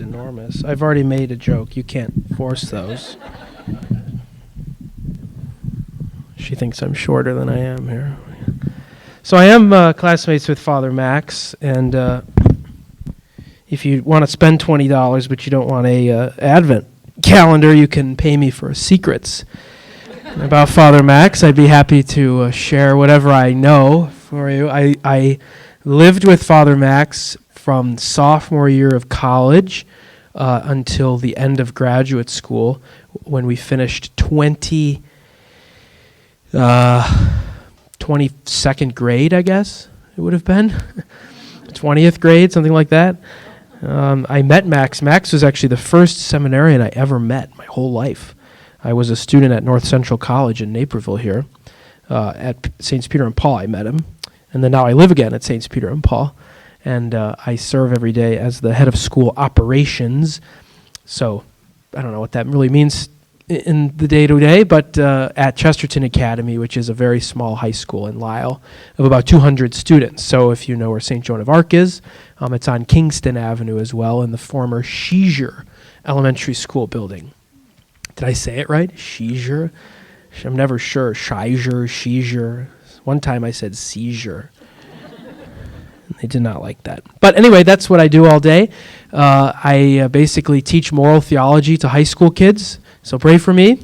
enormous. I've already made a joke. You can't force those. She thinks I'm shorter than I am here. So I am classmates with Father Max, and if you want to spend $20 but you don't want a Advent calendar, you can pay me for secrets about Father Max. I'd be happy to share whatever I know for you. I lived with Father Max from sophomore year of college until the end of graduate school, when we finished 22nd grade, I guess it would have been. 20th grade, something like that. I met Max. Max was actually the first seminarian I ever met my whole life. I was a student at North Central College in Naperville here. At St. Peter and Paul I met him. And then now I live again at St. Peter and Paul. And I serve every day as the head of school operations. So I don't know what that really means in the day-to-day, but at Chesterton Academy, which is a very small high school in Lisle, of about 200 students. So if you know where St. Joan of Arc is, it's on Kingston Avenue as well, in the former Sheezer Elementary School building. Did I say it right? Sheezer? I'm never sure. Sheezer. One time I said seizure. They did not like that. But anyway, that's what I do all day. I basically teach moral theology to high school kids. So pray for me.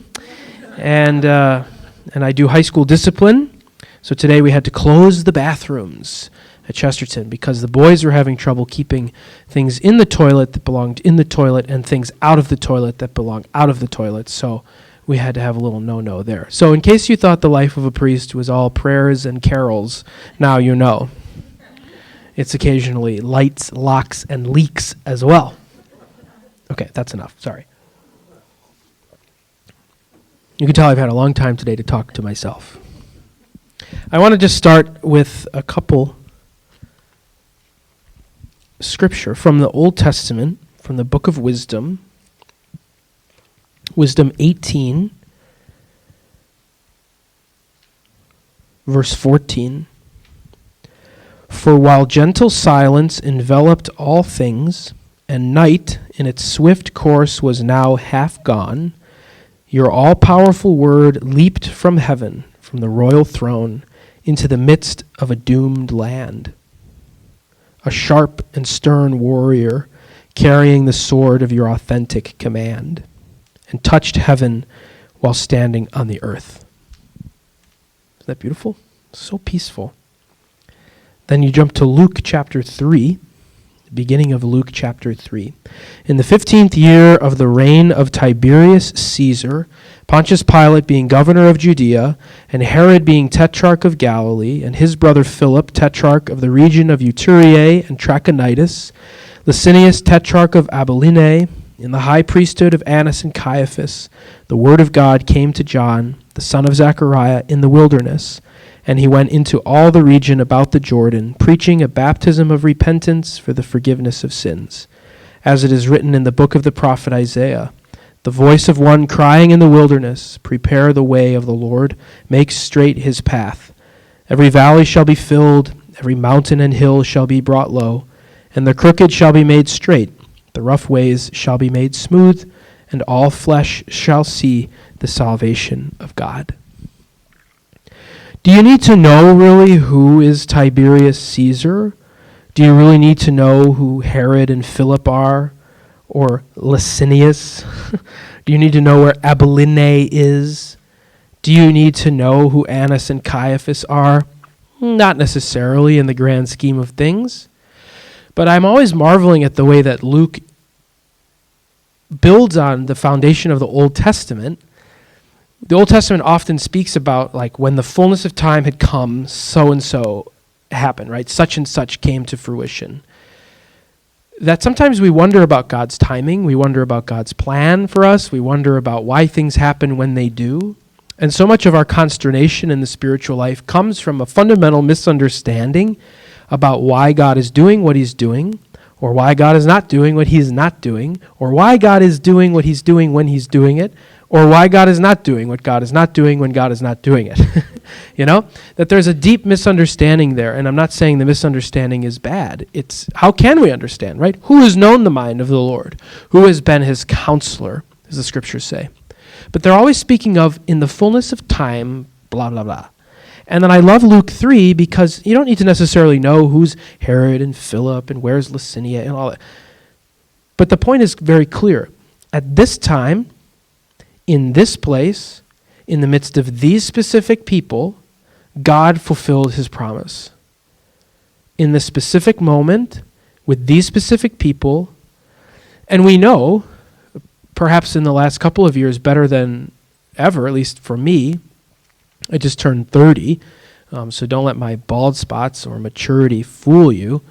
And I do high school discipline. So today we had to close the bathrooms at Chesterton because the boys were having trouble keeping things in the toilet that belonged in the toilet and things out of the toilet that belonged out of the toilet. So we had to have a little no-no there. So in case you thought the life of a priest was all prayers and carols, now you know. It's occasionally lights, locks, and leaks as well. Okay, that's enough. Sorry. You can tell I've had a long time today to talk to myself. I want to just start with a couple scripture from the Old Testament, from the book of Wisdom, Wisdom 18, verse 14. For while gentle silence enveloped all things, and night in its swift course was now half gone, your all-powerful word leaped from heaven, from the royal throne, into the midst of a doomed land. A sharp and stern warrior, carrying the sword of your authentic command, and touched heaven while standing on the earth. Isn't that beautiful? So peaceful. Then you jump to Luke chapter 3, the beginning of Luke chapter 3. In the 15th year of the reign of Tiberius Caesar, Pontius Pilate being governor of Judea, and Herod being tetrarch of Galilee, and his brother Philip, tetrarch of the region of Ituraea and Trachonitis, Licinius, tetrarch of Abilene, in the high priesthood of Annas and Caiaphas, the word of God came to John, the son of Zechariah, in the wilderness. And he went into all the region about the Jordan, preaching a baptism of repentance for the forgiveness of sins. As it is written in the book of the prophet Isaiah, the voice of one crying in the wilderness, prepare the way of the Lord, make straight his path. Every valley shall be filled, every mountain and hill shall be brought low, and the crooked shall be made straight, the rough ways shall be made smooth, and all flesh shall see the salvation of God. Do you need to know really who is Tiberius Caesar? Do you really need to know who Herod and Philip are? Or Licinius? Do you need to know where Abilene is? Do you need to know who Annas and Caiaphas are? Not necessarily in the grand scheme of things. But I'm always marveling at the way that Luke builds on the foundation of the Old Testament. The Old Testament often speaks about, like, when the fullness of time had come, so-and-so happened, right? Such and such came to fruition. That sometimes we wonder about God's timing. We wonder about God's plan for us. We wonder about why things happen when they do. And so much of our consternation in the spiritual life comes from a fundamental misunderstanding about why God is doing what he's doing, or why God is not doing what he's not doing, or why God is doing what he's doing when he's doing it, or why God is not doing what God is not doing when God is not doing it. That there's a deep misunderstanding there. And I'm not saying the misunderstanding is bad. It's how can we understand, right? Who has known the mind of the Lord? Who has been his counselor, as the scriptures say? But they're always speaking of in the fullness of time, blah, blah, blah. And then I love Luke 3 because you don't need to necessarily know who's Herod and Philip and where's Licinia and all that. But the point is very clear. At this time, in this place, in the midst of these specific people, God fulfilled his promise. In this specific moment, with these specific people, and we know, perhaps in the last couple of years, better than ever, at least for me, I just turned 30, so don't let my bald spots or maturity fool you.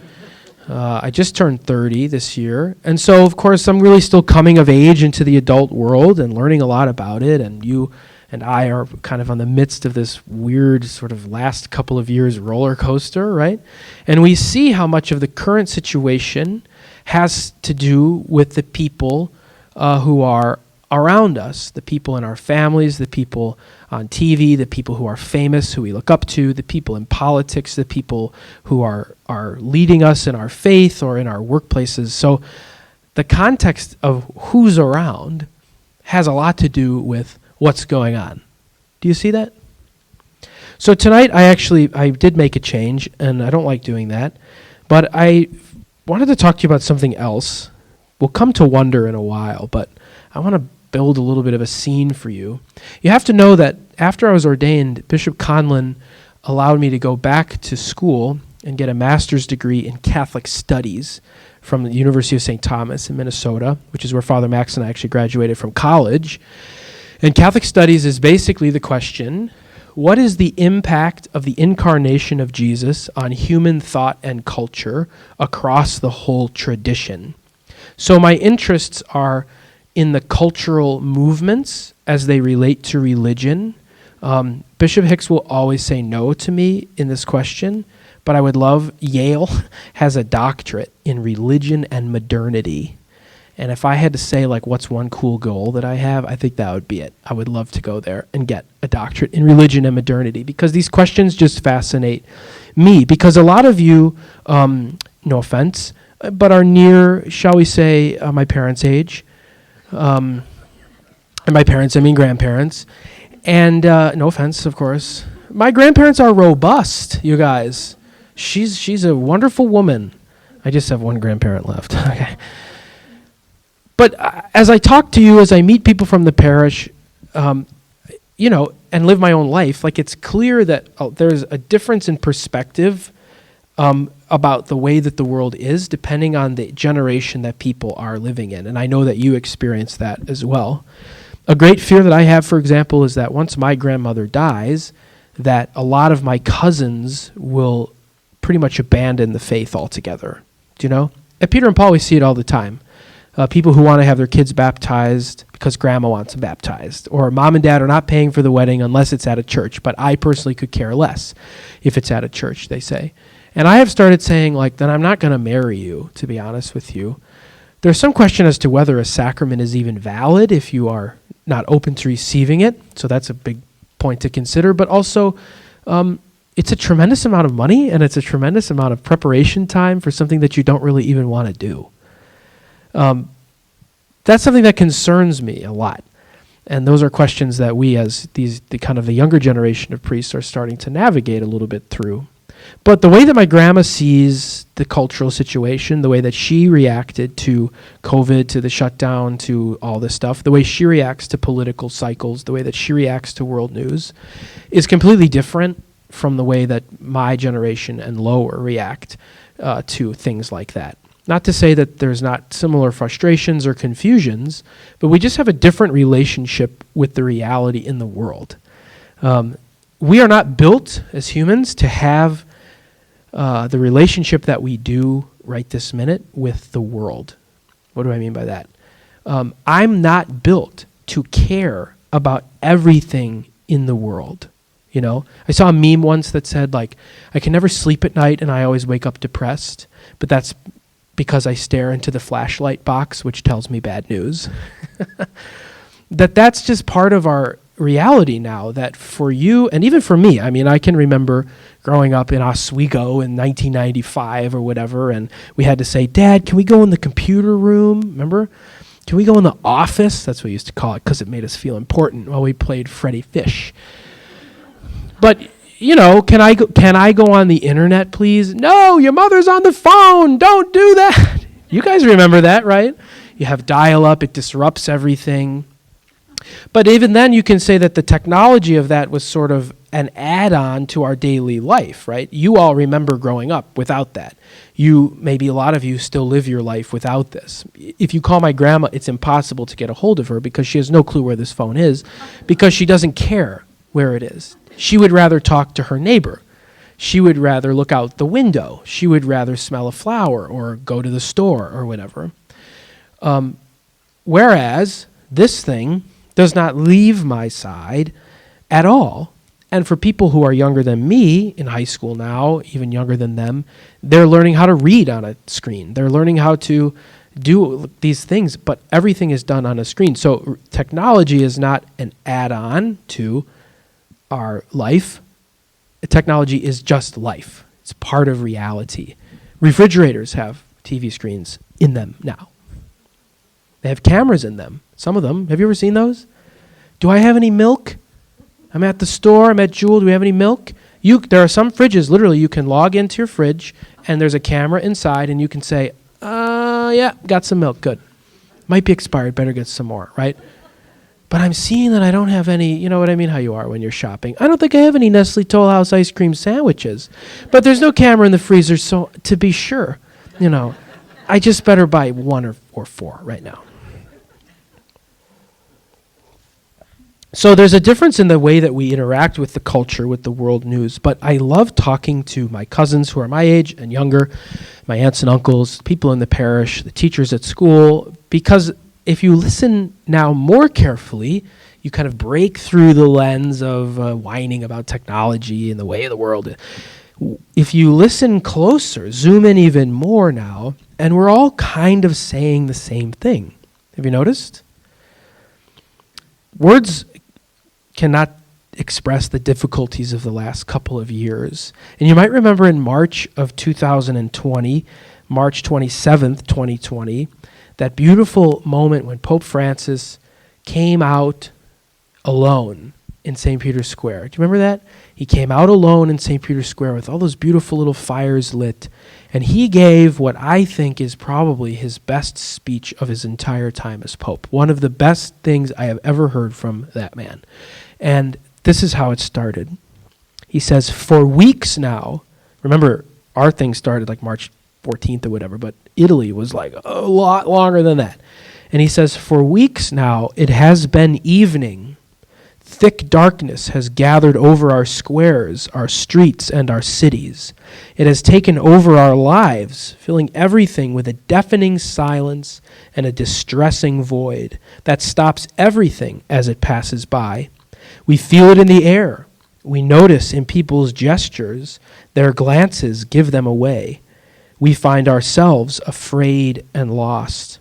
I just turned 30 this year, and so, of course, I'm really still coming of age into the adult world and learning a lot about it, and you and I are kind of on the midst of this weird sort of last couple of years roller coaster, right? And we see how much of the current situation has to do with the people who are around us, the people in our families, the people on TV, the people who are famous, who we look up to, the people in politics, the people who are leading us in our faith or in our workplaces. So the context of who's around has a lot to do with what's going on. Do you see that? So tonight I did make a change, and I don't like doing that, but I wanted to talk to you about something else. We'll come to wonder in a while, but I want to build a little bit of a scene for you. You have to know that after I was ordained, Bishop Conlon allowed me to go back to school and get a master's degree in Catholic Studies from the University of St. Thomas in Minnesota, which is where Father Max and I actually graduated from college. And Catholic Studies is basically the question, what is the impact of the incarnation of Jesus on human thought and culture across the whole tradition? So my interests are in the cultural movements as they relate to religion. Bishop Hicks will always say no to me in this question, but I would love, Yale has a doctorate in religion and modernity. And if I had to say, like, what's one cool goal that I have, I think that would be it. I would love to go there and get a doctorate in religion and modernity because these questions just fascinate me. Because a lot of you, no offense, but are near, shall we say, my parents' age. And by parents, I mean grandparents. And no offense, of course. My grandparents are robust, you guys. She's a wonderful woman. I just have one grandparent left. Okay. But as I talk to you, as I meet people from the parish, and live my own life, like it's clear that there's a difference in perspective about the way that the world is, depending on the generation that people are living in. And I know that you experience that as well. A great fear that I have, for example, is that once my grandmother dies, that a lot of my cousins will pretty much abandon the faith altogether. Do you know? At Peter and Paul, we see it all the time. People who want to have their kids baptized because grandma wants them baptized. Or mom and dad are not paying for the wedding unless it's at a church, but I personally could care less if it's at a church, they say. And I have started saying, like, then I'm not going to marry you, to be honest with you. There's some question as to whether a sacrament is even valid if you are not open to receiving it. So that's a big point to consider. But also, it's a tremendous amount of money and it's a tremendous amount of preparation time for something that you don't really even want to do. That's something that concerns me a lot. And those are questions that we as the younger generation of priests are starting to navigate a little bit through. But the way that my grandma sees the cultural situation, the way that she reacted to COVID, to the shutdown, to all this stuff, the way she reacts to political cycles, the way that she reacts to world news is completely different from the way that my generation and lower react to things like that. Not to say that there's not similar frustrations or confusions, but we just have a different relationship with the reality in the world. We are not built as humans to have the relationship that we do right this minute with the world. What do I mean by that? I'm not built to care about everything in the world. You know, I saw a meme once that said, like, I can never sleep at night and I always wake up depressed, but that's because I stare into the flashlight box, which tells me bad news. That's just part of our reality now that for you, and even for me, I mean, I can remember growing up in Oswego in 1995 or whatever, and we had to say, Dad, can we go in the computer room? Remember? Can we go in the office? That's what we used to call it because it made us feel important while we played Freddy Fish. But, you know, can I go on the internet, please? No, your mother's on the phone. Don't do that. You guys remember that, right? You have dial-up. It disrupts everything. But even then, you can say that the technology of that was sort of an add-on to our daily life, right? You all remember growing up without that. Maybe a lot of you still live your life without this. If you call my grandma, it's impossible to get a hold of her because she has no clue where this phone is because she doesn't care where it is. She would rather talk to her neighbor. She would rather look out the window. She would rather smell a flower or go to the store or whatever. Whereas this thing does not leave my side at all. And for people who are younger than me in high school now, even younger than them, they're learning how to read on a screen. They're learning how to do these things, but everything is done on a screen. So technology is not an add-on to our life. Technology is just life. It's part of reality. Refrigerators have TV screens in them now. They have cameras in them. Some of them. Have you ever seen those? Do I have any milk? I'm at the store. I'm at Jewel. Do we have any milk? There are some fridges, literally, you can log into your fridge, and there's a camera inside, and you can say, yeah, got some milk. Good. Might be expired. Better get some more, right? But I'm seeing that I don't have any, you know what I mean, how you are when you're shopping. I don't think I have any Nestle Toll House ice cream sandwiches. But there's no camera in the freezer, so to be sure, you know, I just better buy one or four right now. So there's a difference in the way that we interact with the culture, with the world news. But I love talking to my cousins who are my age and younger, my aunts and uncles, people in the parish, the teachers at school, because if you listen now more carefully, you kind of break through the lens of whining about technology and the way of the world. If you listen closer, zoom in even more now, and we're all kind of saying the same thing. Have you noticed? Words cannot express the difficulties of the last couple of years. And you might remember in March of 2020, March 27th, 2020, that beautiful moment when Pope Francis came out alone in St. Peter's Square. Do you remember that? He came out alone in St. Peter's Square with all those beautiful little fires lit, and he gave what I think is probably his best speech of his entire time as Pope. One of the best things I have ever heard from that man. And this is how it started. He says, for weeks now, remember, our thing started like March 14th or whatever, but Italy was like a lot longer than that. And he says, for weeks now, it has been evening. Thick darkness has gathered over our squares, our streets, and our cities. It has taken over our lives, filling everything with a deafening silence and a distressing void that stops everything as it passes by. We feel it in the air. We notice in people's gestures. Their glances give them away. We find ourselves afraid and lost.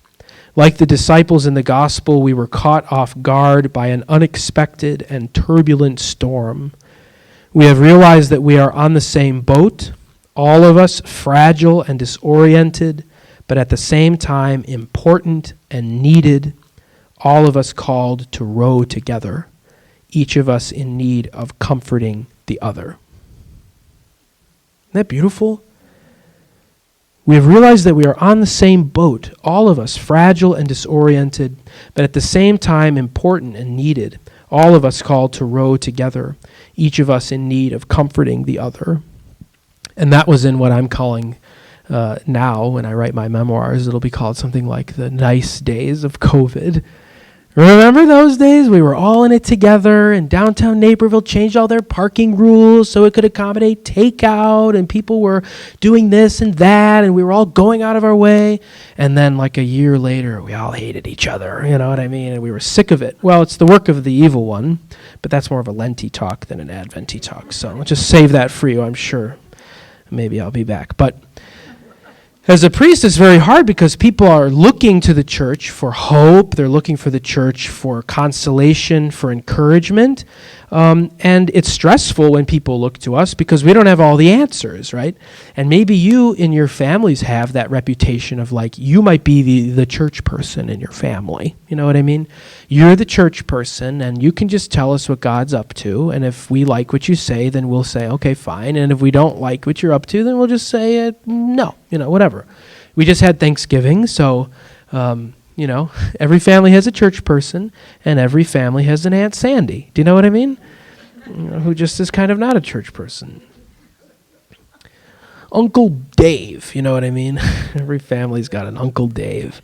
Like the disciples in the gospel, we were caught off guard by an unexpected and turbulent storm. We have realized that we are on the same boat, all of us fragile and disoriented, but at the same time important and needed, all of us called to row together, each of us in need of comforting the other. Isn't that beautiful? We have realized that we are on the same boat, all of us fragile and disoriented, but at the same time important and needed, all of us called to row together, each of us in need of comforting the other. And that was in what I'm calling now, when I write my memoirs, it'll be called something like the nice days of COVID. Remember those days? We were all in it together, and downtown Naperville changed all their parking rules so it could accommodate takeout, and people were doing this and that, and we were all going out of our way. And then like a year later, we all hated each other, you know what I mean? And we were sick of it. Well, it's the work of the evil one, but that's more of a Lenten talk than an Adventy talk. So I'll just save that for you, I'm sure. Maybe I'll be back. But As a priest, it's very hard because people are looking to the church for hope. They're looking for the church for consolation, for encouragement. And it's stressful when people look to us because we don't have all the answers, right? And maybe you in your families have that reputation of like, you might be the church person in your family. You know what I mean? You're the church person and you can just tell us what God's up to. And if we like what you say, then we'll say, okay, fine. And if we don't like what you're up to, then we'll just say, no, whatever. We just had Thanksgiving, so, every family has a church person, and every family has an Aunt Sandy. Do you know what I mean? Who just is kind of not a church person. Uncle Dave, you know what I mean? Every family's got an Uncle Dave.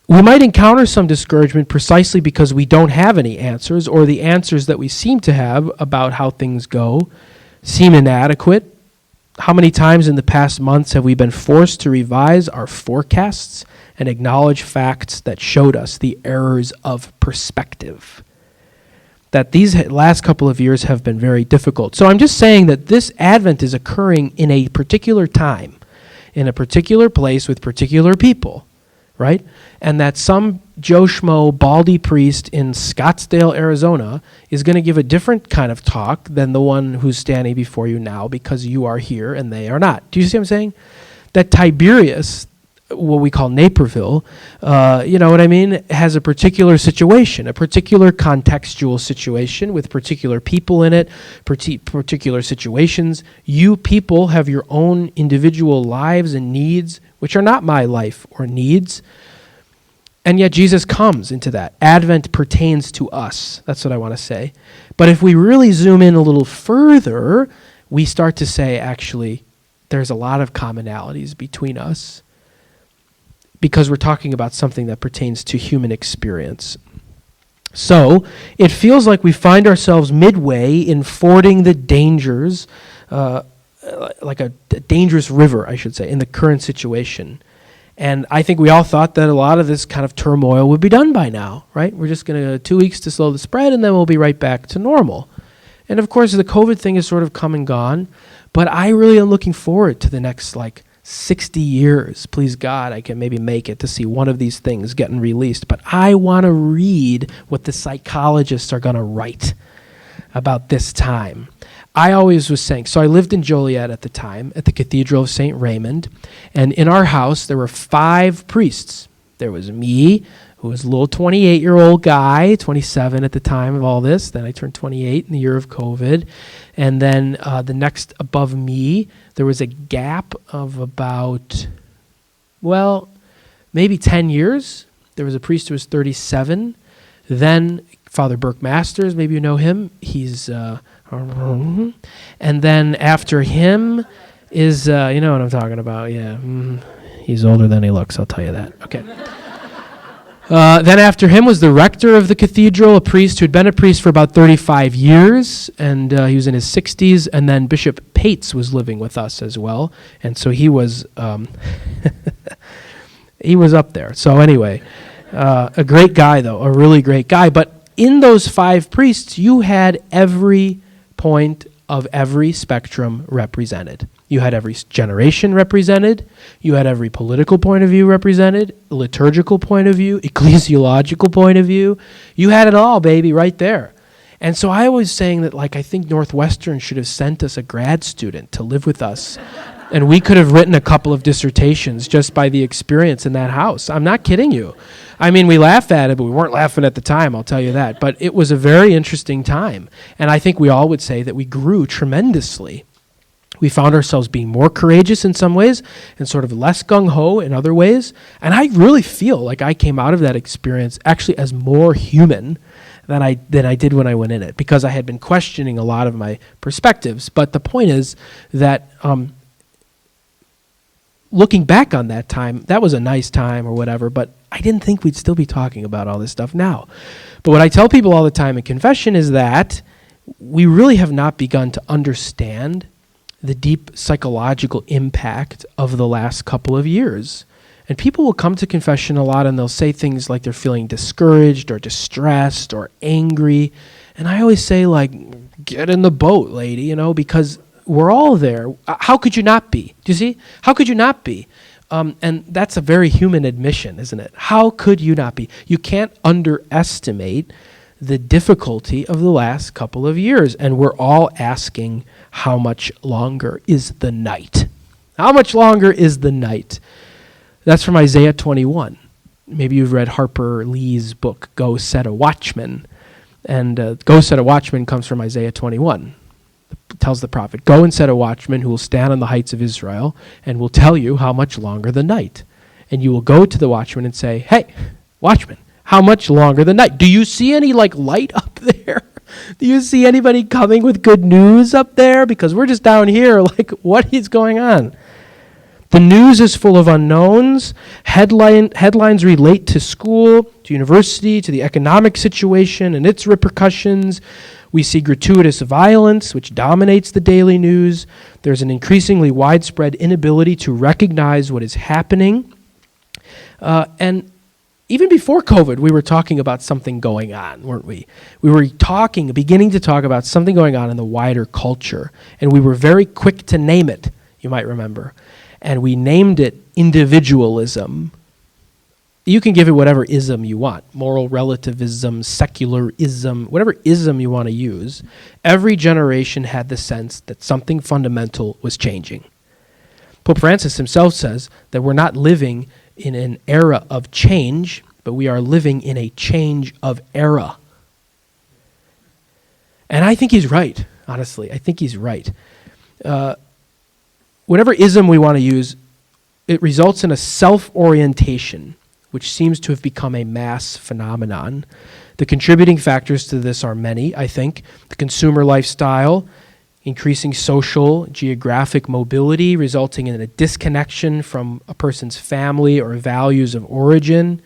We might encounter some discouragement precisely because we don't have any answers, or the answers that we seem to have about how things go seem inadequate. How many times in the past months have we been forced to revise our forecasts and acknowledge facts that showed us the errors of perspective? That these last couple of years have been very difficult. So I'm just saying that this Advent is occurring in a particular time, in a particular place with particular people, right? And that some Joe Schmo baldy priest in Scottsdale, Arizona is going to give a different kind of talk than the one who's standing before you now because you are here and they are not. Do you see what I'm saying? That Tiberias, what we call Naperville, you know what I mean, has a particular situation, a particular contextual situation with particular people in it, particular situations. You people have your own individual lives and needs, which are not my life or needs. And yet Jesus comes into that. Advent pertains to us. That's what I want to say. But if we really zoom in a little further, we start to say, actually, there's a lot of commonalities between us because we're talking about something that pertains to human experience. So it feels like we find ourselves midway in fording the dangers, like a dangerous river, I should say, in the current situation. And I think we all thought that a lot of this kind of turmoil would be done by now, right? We're just going to 2 weeks to slow the spread, and then we'll be right back to normal. And of course, the COVID thing is sort of come and gone, but I really am looking forward to the next 60 years. Please God, I can maybe make it to see one of these things getting released. But I want to read what the psychologists are going to write about this time. I always was saying, so I lived in Joliet at the time, at the Cathedral of St. Raymond, and in our house there were 5 priests. There was me, who was a little 28-year-old guy, 27 at the time of all this. Then I turned 28 in the year of COVID. And then the next above me, there was a gap of about, maybe 10 years. There was a priest who was 37. Then Father Burke Masters, maybe you know him. He's... and then after him is, you know what I'm talking about, yeah. He's older than he looks, I'll tell you that. Okay. Then after him was the rector of the cathedral, a priest who'd been a priest for about 35 years, and he was in his 60s, and then Bishop Pates was living with us as well, and so he was, he was up there. So anyway, a great guy though, a really great guy, but in those 5 priests, you had every point of every spectrum represented. You had every generation represented. You had every political point of view represented, liturgical point of view, ecclesiological point of view. You had it all, baby, right there. And so I was saying that, I think Northwestern should have sent us a grad student to live with us. And we could have written a couple of dissertations just by the experience in that house. I'm not kidding you. I mean, we laugh at it, but we weren't laughing at the time, I'll tell you that. But it was a very interesting time. And I think we all would say that we grew tremendously. We found ourselves being more courageous in some ways and sort of less gung-ho in other ways. And I really feel like I came out of that experience actually as more human than I did when I went in it, because I had been questioning a lot of my perspectives. But the point is that looking back on that time, that was a nice time or whatever, but I didn't think we'd still be talking about all this stuff now. But what I tell people all the time in confession is that we really have not begun to understand the deep psychological impact of the last couple of years. And people will come to confession a lot and they'll say things like they're feeling discouraged or distressed or angry. And I always say, get in the boat, lady, because we're all there. How could you not be? Do you see? How could you not be? And that's a very human admission, isn't it? How could you not be? You can't underestimate the difficulty of the last couple of years. And we're all asking, how much longer is the night? How much longer is the night? That's from Isaiah 21. Maybe you've read Harper Lee's book, Go Set a Watchman. And Go Set a Watchman comes from Isaiah 21. It tells the prophet, go and set a watchman who will stand on the heights of Israel and will tell you how much longer the night. And you will go to the watchman and say, hey, watchman, how much longer the night? Do you see any light up there? Do you see anybody coming with good news up there? Because we're just down here what is going on? The news is full of unknowns. Headlines relate to school, to university, to the economic situation and its repercussions. We see gratuitous violence, which dominates the daily news. There's an increasingly widespread inability to recognize what is happening. And even before COVID, we were talking about something going on, weren't we? We were beginning to talk about something going on in the wider culture. And we were very quick to name it, you might remember. And we named it individualism. You can give it whatever ism you want, moral relativism, secularism, whatever ism you want to use. Every generation had the sense that something fundamental was changing. Pope Francis himself says that we're not living in an era of change, but we are living in a change of era. And I think he's right, honestly. I think he's right. Whatever ism we want to use, it results in a self-orientation, which seems to have become a mass phenomenon. The contributing factors to this are many, I think. The consumer lifestyle, increasing social, geographic mobility, resulting in a disconnection from a person's family or values of origin,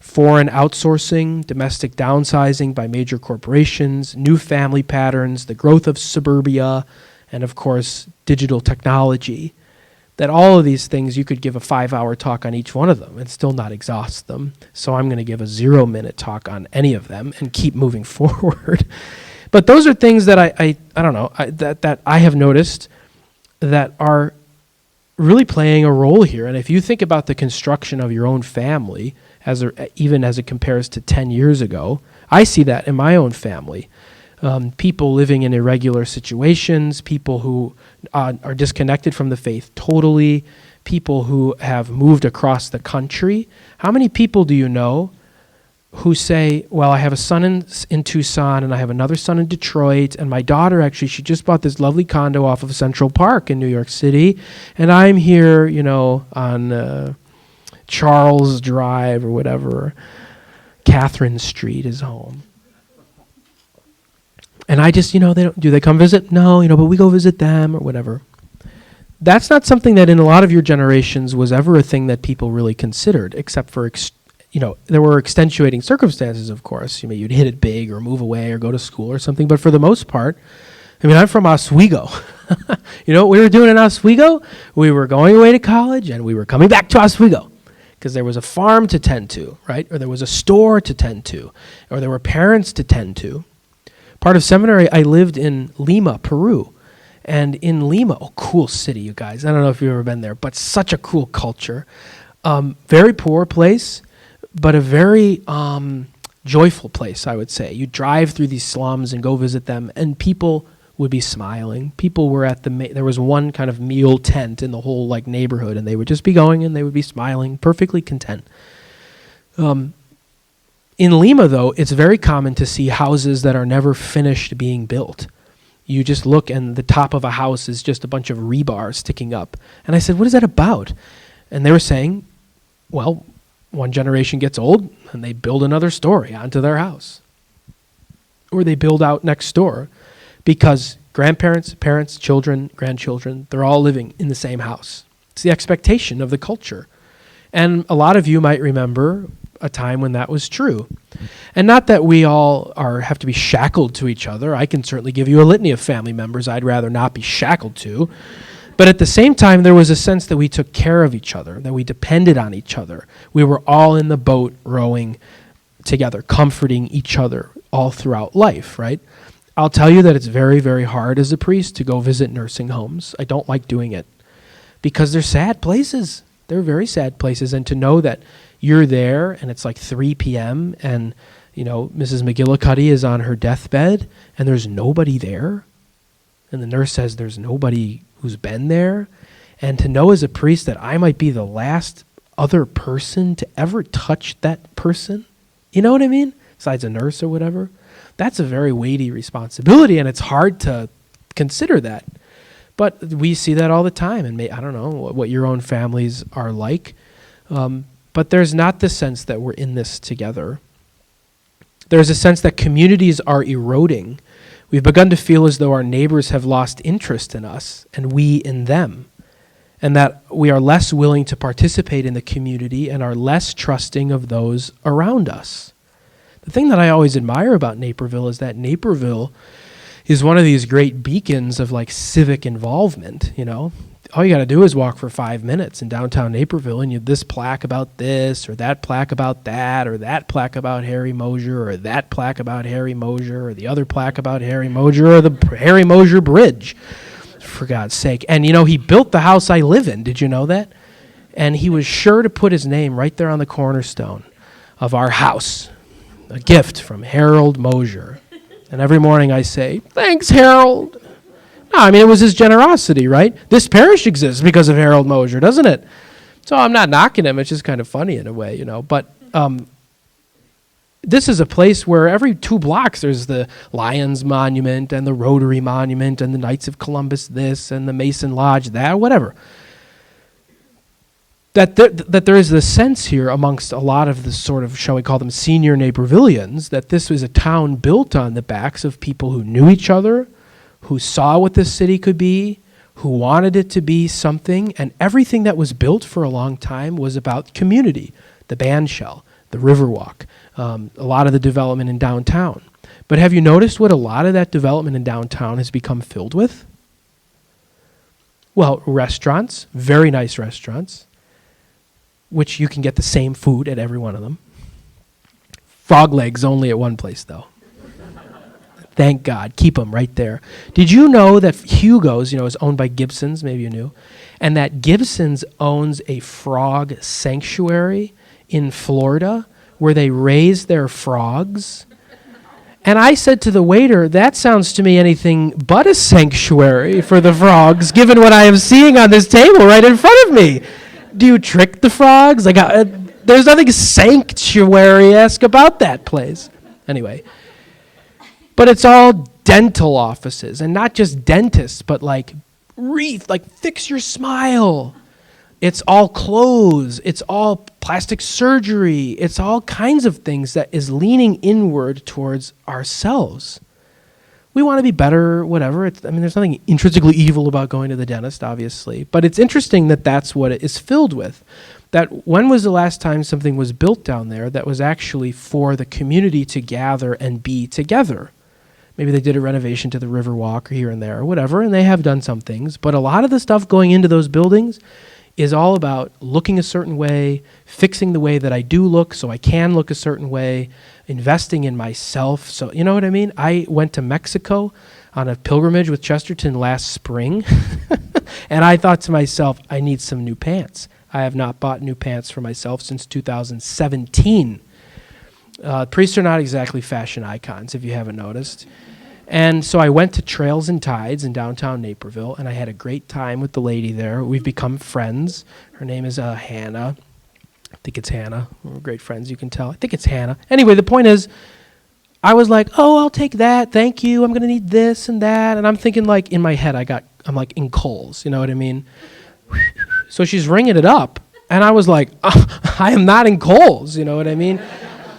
foreign outsourcing, domestic downsizing by major corporations, new family patterns, the growth of suburbia, and of course, digital technology. That all of these things, you could give a 5-hour talk on each one of them and still not exhaust them. So I'm going to give a 0-minute talk on any of them and keep moving forward. But those are things that I don't know, that I have noticed that are really playing a role here. And if you think about the construction of your own family, even as it compares to 10 years ago, I see that in my own family. People living in irregular situations, people who are disconnected from the faith totally, people who have moved across the country. How many people do you know who say, well, I have a son in Tucson and I have another son in Detroit, and my daughter actually, she just bought this lovely condo off of Central Park in New York City, and I'm here, on Charles Drive or whatever, Catherine Street is home. And I just, do they come visit? No, but we go visit them or whatever. That's not something that in a lot of your generations was ever a thing that people really considered, except for, there were extenuating circumstances, of course. You'd hit it big or move away or go to school or something. But for the most part, I'm from Oswego. You know what we were doing in Oswego? We were going away to college and we were coming back to Oswego because there was a farm to tend to, right? Or there was a store to tend to, or there were parents to tend to. Part of seminary, I lived in Lima, Peru. And in Lima, cool city, you guys. I don't know if you've ever been there, but such a cool culture. Very poor place, but a very joyful place, I would say. You drive through these slums and go visit them, and people would be smiling. People were there was one kind of meal tent in the whole neighborhood, and they would just be going and they would be smiling, perfectly content. In Lima, though, it's very common to see houses that are never finished being built. You just look and the top of a house is just a bunch of rebar sticking up. And I said, what is that about? And they were saying, well, one generation gets old and they build another story onto their house. Or they build out next door because grandparents, parents, children, grandchildren, they're all living in the same house. It's the expectation of the culture. And a lot of you might remember a time when that was true. And not that we all have to be shackled to each other. I can certainly give you a litany of family members I'd rather not be shackled to. But at the same time, there was a sense that we took care of each other, that we depended on each other. We were all in the boat rowing together, comforting each other all throughout life, right? I'll tell you that it's very, very hard as a priest to go visit nursing homes. I don't like doing it because they're sad places. They're very sad places. And to know that you're there and it's like 3 p.m. and, Mrs. McGillicuddy is on her deathbed and there's nobody there. And the nurse says there's nobody who's been there. And to know as a priest that I might be the last other person to ever touch that person, you know what I mean? Besides a nurse or whatever. That's a very weighty responsibility, and it's hard to consider that. But we see that all the time, and I don't know what your own families are like, but there's not the sense that we're in this together. There's a sense that communities are eroding. We've begun to feel as though our neighbors have lost interest in us, and we in them, and that we are less willing to participate in the community and are less trusting of those around us. The thing that I always admire about Naperville is that Naperville is one of these great beacons of like civic involvement, All you got to do is walk for 5 minutes in downtown Naperville and you have this plaque about this or that plaque about that or that plaque about Harry Mosier or that plaque about Harry Mosier or the other plaque about Harry Mosier or the Harry Mosier Bridge, for God's sake. And, he built the house I live in. Did you know that? And he was sure to put his name right there on the cornerstone of our house. A gift from Harold Mosier. And every morning I say, thanks, Harold. No, I mean, it was his generosity, right? This parish exists because of Harold Mosier, doesn't it? So I'm not knocking him. It's just kind of funny in a way, But this is a place where every 2 blocks there's the Lions Monument and the Rotary Monument and the Knights of Columbus this and the Mason Lodge that, whatever. That there is the sense here amongst a lot of the sort of, shall we call them senior Napervillians, that this was a town built on the backs of people who knew each other, who saw what this city could be, who wanted it to be something, and everything that was built for a long time was about community, the bandshell, the Riverwalk, a lot of the development in downtown. But have you noticed what a lot of that development in downtown has become filled with? Well, restaurants, very nice restaurants, which you can get the same food at every one of them. Frog legs only at one place, though. Thank God. Keep them right there. Did you know that Hugo's, is owned by Gibson's? Maybe you knew. And that Gibson's owns a frog sanctuary in Florida where they raise their frogs. And I said to the waiter, that sounds to me anything but a sanctuary for the frogs, given what I am seeing on this table right in front of me. Do you trick the frogs? There's nothing sanctuary-esque about that place. Anyway. But it's all dental offices, and not just dentists, but wreath, fix your smile. It's all clothes. It's all plastic surgery. It's all kinds of things that is leaning inward towards ourselves. We want to be better, whatever. There's nothing intrinsically evil about going to the dentist, obviously. But it's interesting that that's what it is filled with. That when was the last time something was built down there that was actually for the community to gather and be together? Maybe they did a renovation to the Riverwalk or here and there or whatever, and they have done some things. But a lot of the stuff going into those buildings is all about looking a certain way, fixing the way that I do look so I can look a certain way, investing in myself. So, you know what I mean? I went to Mexico on a pilgrimage with Chesterton last spring, and I thought to myself, I need some new pants. I have not bought new pants for myself since 2017. Priests are not exactly fashion icons, if you haven't noticed. And so I went to Trails and Tides in downtown Naperville, and I had a great time with the lady there. We've become friends. Her name is Hannah. I think it's Hannah. We're great friends, you can tell. I think it's Hannah. Anyway, the point is, I was like, oh, I'll take that. Thank you. I'm going to need this and that. And I'm thinking, in my head, I'm in Kohl's. You know what I mean? So she's ringing it up, and I was like, I am not in Kohl's. You know what I mean?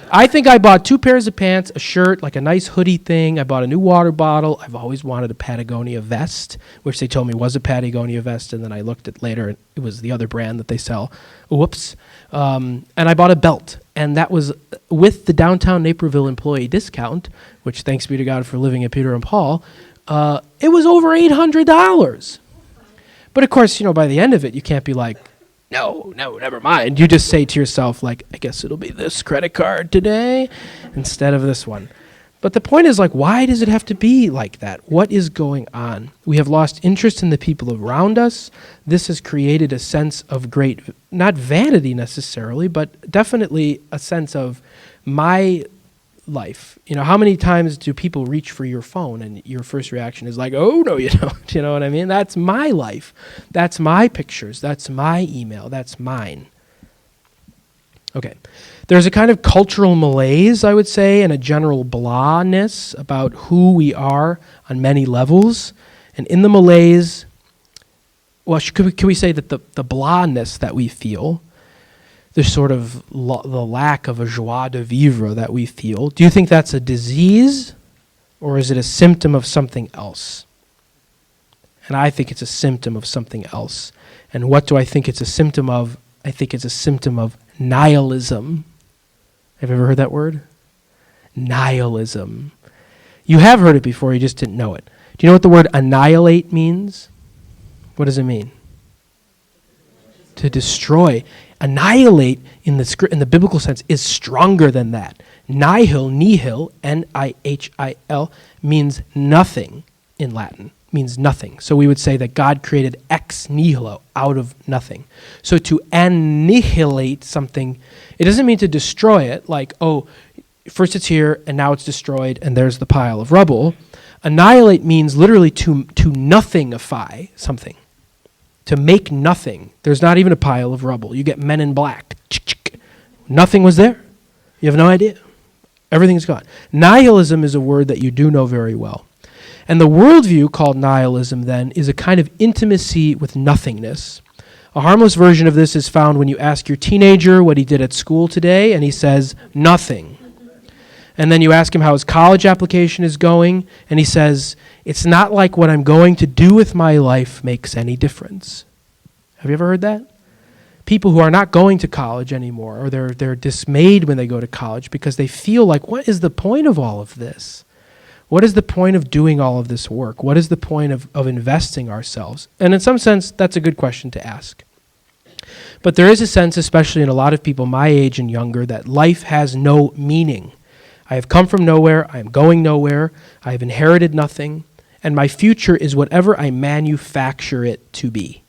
I think I bought 2 pairs of pants, a shirt, a nice hoodie thing. I bought a new water bottle. I've always wanted a Patagonia vest, which they told me was a Patagonia vest, and then I looked at later, and it was the other brand that they sell. Whoops. And I bought a belt, and that was with the downtown Naperville employee discount, which thanks be to God for living at Peter and Paul, it was over $800. But of course, by the end of it, you can't be like, no, never mind. You just say to yourself, I guess it'll be this credit card today instead of this one. But the point is, like, why does it have to be like that? What is going on? We have lost interest in the people around us. This has created a sense of great, not vanity necessarily, but definitely a sense of my life. You know, how many times do people reach for your phone and your first reaction is like, oh, no, you don't. You know what I mean? That's my life. That's my pictures. That's my email. That's mine. Okay. There's a kind of cultural malaise, I would say, and a general blahness about who we are on many levels. And in the malaise, well, can we say that the blahness that we feel, the sort of the lack of a joie de vivre that we feel, do you think that's a disease or is it a symptom of something else? And I think it's a symptom of something else. And what do I think it's a symptom of? I think it's a symptom of nihilism. Have you ever heard that word? Nihilism. You have heard it before, you just didn't know it. Do you know what the word annihilate means? What does it mean? To destroy. Annihilate in the biblical sense is stronger than that. Nihil, N-I-H-I-L, means nothing in Latin. Means nothing. So we would say that God created ex nihilo, out of nothing. So to annihilate something, it doesn't mean to destroy it, like, oh, first it's here and now it's destroyed and there's the pile of rubble. Annihilate means literally to nothingify something. To make nothing. There's not even a pile of rubble. You get Men in Black. Nothing was there. You have no idea. Everything's gone. Nihilism is a word that you do know very well. And the worldview called nihilism, then, is a kind of intimacy with nothingness. A harmless version of this is found when you ask your teenager what he did at school today, and he says, nothing. And then you ask him how his college application is going, and he says, it's not like what I'm going to do with my life makes any difference. Have you ever heard that? People who are not going to college anymore, or they're dismayed when they go to college because they feel like, what is the point of all of this? What is the point of doing all of this work? What is the point of investing ourselves? And in some sense, that's a good question to ask. But there is a sense, especially in a lot of people my age and younger, that life has no meaning. I have come from nowhere, I am going nowhere, I have inherited nothing, and my future is whatever I manufacture it to be.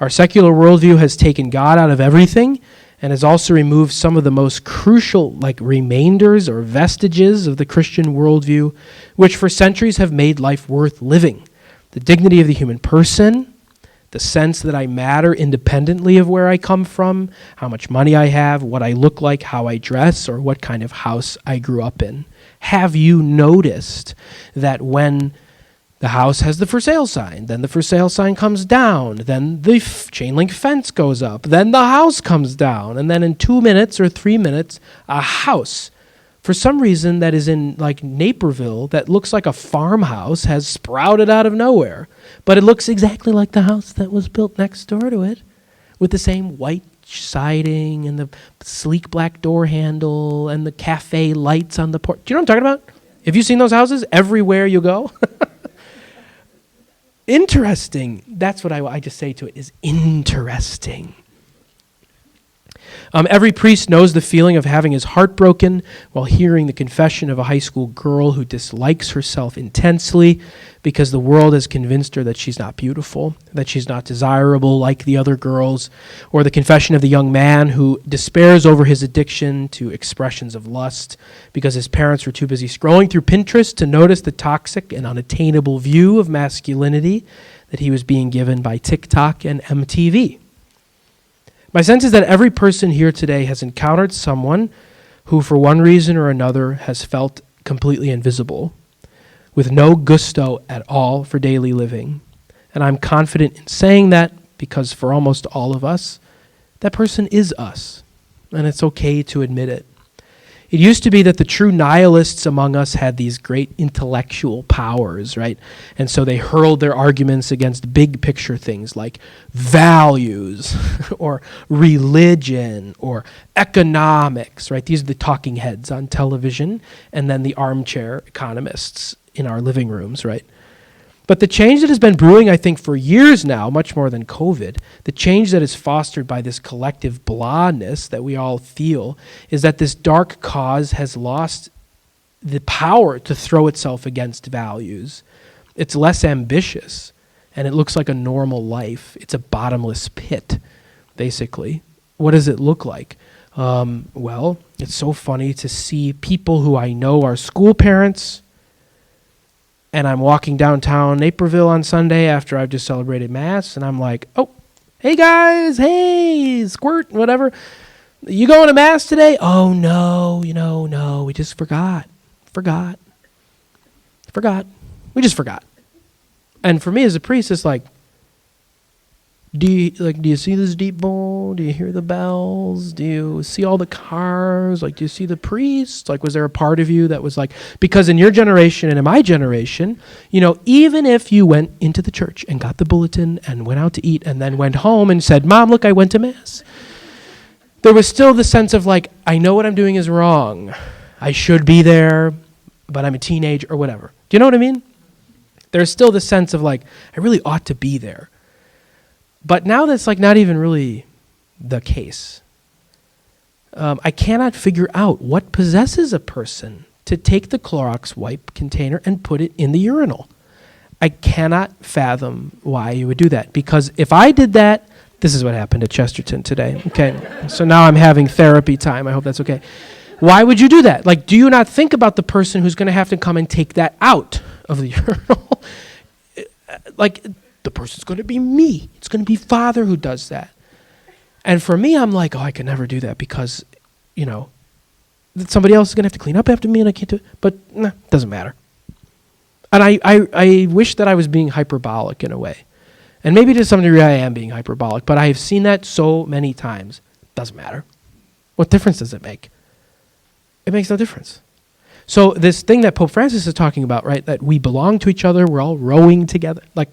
Our secular worldview has taken God out of everything, and has also removed some of the most crucial remainders or vestiges of the Christian worldview, which for centuries have made life worth living. The dignity of the human person, the sense that I matter independently of where I come from, how much money I have, what I look like, how I dress, or what kind of house I grew up in. Have you noticed that when the house has the for sale sign, then the for sale sign comes down, then the chain link fence goes up, then the house comes down, and then in 2 minutes or 3 minutes, a house, for some reason that is in Naperville, that looks like a farmhouse, has sprouted out of nowhere. But it looks exactly like the house that was built next door to it, with the same white siding and the sleek black door handle and the cafe lights on the porch. Do you know what I'm talking about? Have you seen those houses everywhere you go? Interesting. That's what I just say to it, is interesting. Every priest knows the feeling of having his heart broken while hearing the confession of a high school girl who dislikes herself intensely because the world has convinced her that she's not beautiful, that she's not desirable like the other girls, or the confession of the young man who despairs over his addiction to expressions of lust because his parents were too busy scrolling through Pinterest to notice the toxic and unattainable view of masculinity that he was being given by TikTok and MTV. My sense is that every person here today has encountered someone who, for one reason or another, has felt completely invisible, with no gusto at all for daily living. And I'm confident in saying that because for almost all of us, that person is us, and it's okay to admit it. It used to be that the true nihilists among us had these great intellectual powers, right? And so they hurled their arguments against big picture things like values or religion or economics, right? These are the talking heads on television, and then the armchair economists in our living rooms, right? But the change that has been brewing, I think, for years now, much more than COVID, the change that is fostered by this collective blahness that we all feel, is that this dark cause has lost the power to throw itself against values. It's less ambitious, and it looks like a normal life. It's a bottomless pit, basically. What does it look like? Well, it's so funny to see people who I know are school parents, and I'm walking downtown Naperville on Sunday after I've just celebrated Mass, and I'm like, oh, hey guys, hey, squirt, whatever. You going to Mass today? Oh, no, no, we just forgot. We just forgot. And for me as a priest, it's like, do you see this deep bowl? Do you hear the bells? Do you see all the cars? Like, do you see the priests? Like, was there a part of you that was like, because in your generation and in my generation, even if you went into the church and got the bulletin and went out to eat and then went home and said, Mom, look, I went to Mass, there was still the sense of like, I know what I'm doing is wrong. I should be there, but I'm a teenager or whatever. Do you know what I mean? There's still the sense of like, I really ought to be there. But now that's like not even really the case. I cannot figure out what possesses a person to take the Clorox wipe container and put it in the urinal. I cannot fathom why you would do that. Because if I did that, this is what happened at Chesterton today. Okay, so now I'm having therapy time. I hope that's okay. Why would you do that? Like, do you not think about the person who's going to have to come and take that out of the urinal? Like, the person's going to be me. It's going to be Father who does that. And for me, I'm like, I can never do that because, somebody else is going to have to clean up after me and I can't do it. But doesn't matter. And I wish that I was being hyperbolic in a way. And maybe to some degree I am being hyperbolic, but I have seen that so many times. Doesn't matter. What difference does it make? It makes no difference. So this thing that Pope Francis is talking about, right, that we belong to each other, we're all rowing together. Like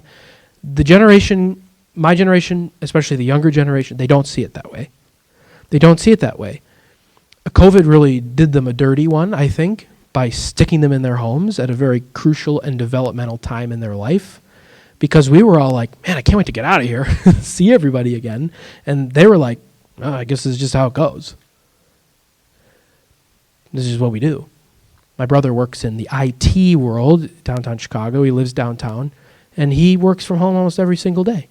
the generation, my generation, especially the younger generation, they don't see it that way. They don't see it that way. COVID really did them a dirty one, I think, by sticking them in their homes at a very crucial and developmental time in their life. Because we were all like, man, I can't wait to get out of here, see everybody again. And they were like, I guess this is just how it goes. This is what we do. My brother works in the IT world, downtown Chicago. He lives downtown. And he works from home almost every single day.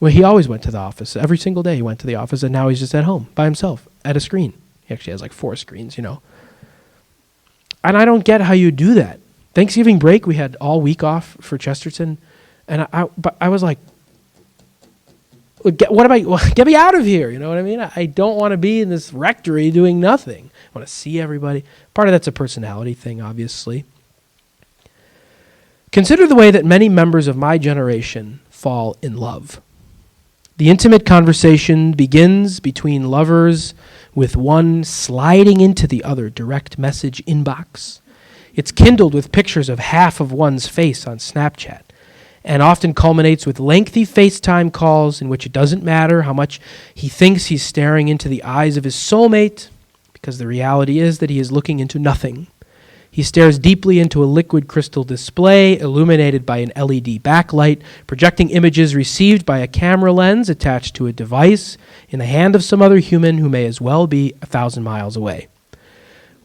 Well, he always went to the office. Every single day he went to the office, and now he's just at home by himself at a screen. He actually has like 4 screens, And I don't get how you do that. Thanksgiving break, we had all week off for Chesterton, and I was like, get me out of here, you know what I mean? I don't want to be in this rectory doing nothing. I want to see everybody. Part of that's a personality thing, obviously. Consider the way that many members of my generation fall in love. The intimate conversation begins between lovers with one sliding into the other direct message inbox. It's kindled with pictures of half of one's face on Snapchat, and often culminates with lengthy FaceTime calls in which it doesn't matter how much he thinks he's staring into the eyes of his soulmate, because the reality is that he is looking into nothing. He stares deeply into a liquid crystal display illuminated by an LED backlight, projecting images received by a camera lens attached to a device in the hand of some other human who may as well be 1,000 miles away.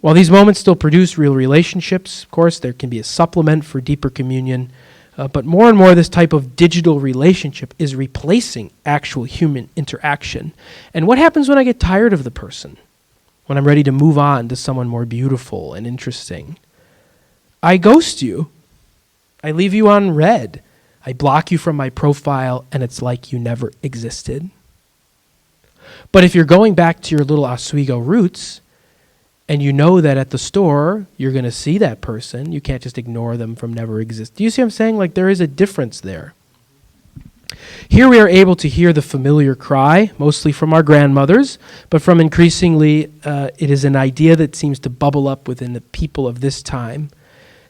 While these moments still produce real relationships, of course, there can be a supplement for deeper communion, but more and more this type of digital relationship is replacing actual human interaction. And what happens when I get tired of the person? When I'm ready to move on to someone more beautiful and interesting? I ghost you. I leave you on red. I block you from my profile, and it's like you never existed. But if you're going back to your little Oswego roots, and you know that at the store, you're going to see that person. You can't just ignore them from never existing. Do you see what I'm saying? Like, there is a difference there. Here we are able to hear the familiar cry, mostly from our grandmothers, but from increasingly, it is an idea that seems to bubble up within the people of this time.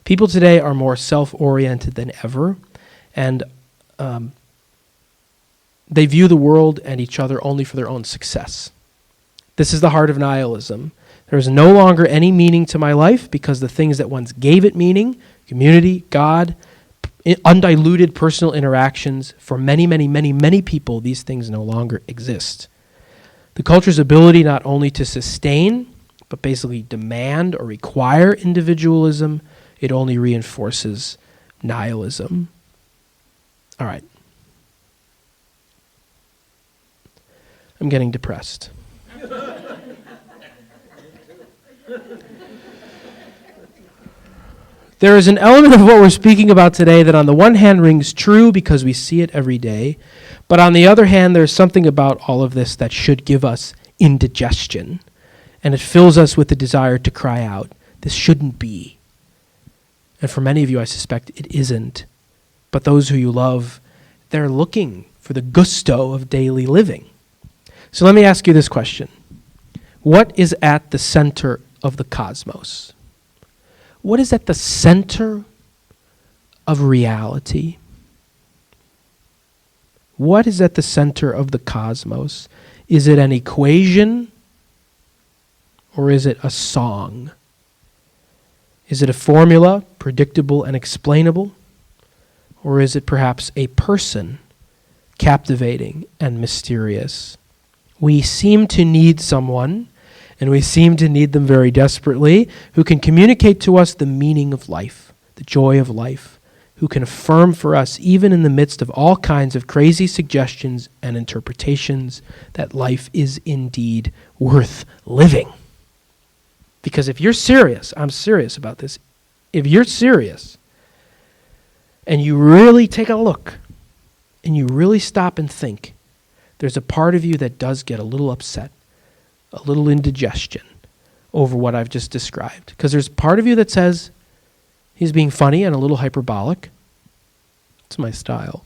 People today are more self-oriented than ever, and they view the world and each other only for their own success. This is the heart of nihilism. There is no longer any meaning to my life because the things that once gave it meaning, community, God, undiluted personal interactions, for many, many, many, many people, these things no longer exist. The culture's ability not only to sustain, but basically demand or require individualism, it only reinforces nihilism. All right. I'm getting depressed. There is an element of what we're speaking about today that on the one hand rings true because we see it every day, but on the other hand, there's something about all of this that should give us indigestion, and it fills us with the desire to cry out, this shouldn't be. And for many of you, I suspect it isn't. But those who you love, they're looking for the gusto of daily living. So let me ask you this question. What is at the center of the cosmos? What is at the center of reality? What is at the center of the cosmos? Is it an equation or is it a song? Is it a formula, predictable and explainable? Or is it perhaps a person, captivating and mysterious? We seem to need someone, and we seem to need them very desperately, who can communicate to us the meaning of life, the joy of life, who can affirm for us, even in the midst of all kinds of crazy suggestions and interpretations, that life is indeed worth living. Because if you're serious, I'm serious about this, if you're serious, and you really take a look, and you really stop and think, there's a part of you that does get a little upset, a little indigestion over what I've just described. Because there's part of you that says, he's being funny and a little hyperbolic. It's my style.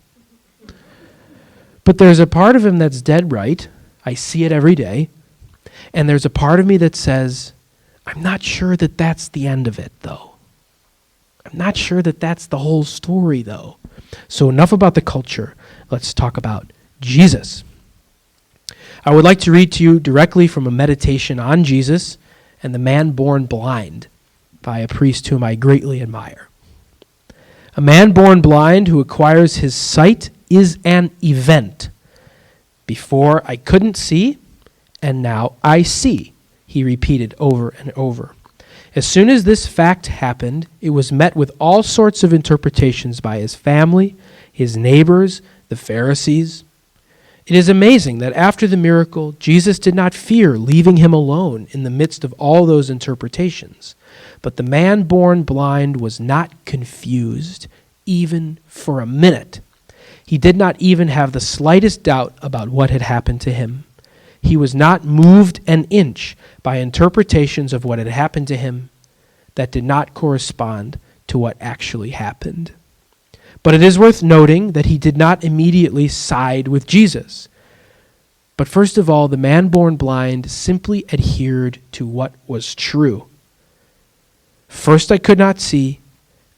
But there's a part of him that's dead right. I see it every day. And there's a part of me that says, I'm not sure that that's the end of it, though. I'm not sure that that's the whole story, though. So enough about the culture. Let's talk about Jesus. I would like to read to you directly from a meditation on Jesus and the man born blind by a priest whom I greatly admire. A man born blind who acquires his sight is an event. Before I couldn't see, and now I see, he repeated over and over. As soon as this fact happened, it was met with all sorts of interpretations by his family, his neighbors, the Pharisees. It is amazing that after the miracle, Jesus did not fear leaving him alone in the midst of all those interpretations. But the man born blind was not confused, even for a minute. He did not even have the slightest doubt about what had happened to him. He was not moved an inch by interpretations of what had happened to him that did not correspond to what actually happened. But it is worth noting that he did not immediately side with Jesus. But first of all, the man born blind simply adhered to what was true. First I could not see,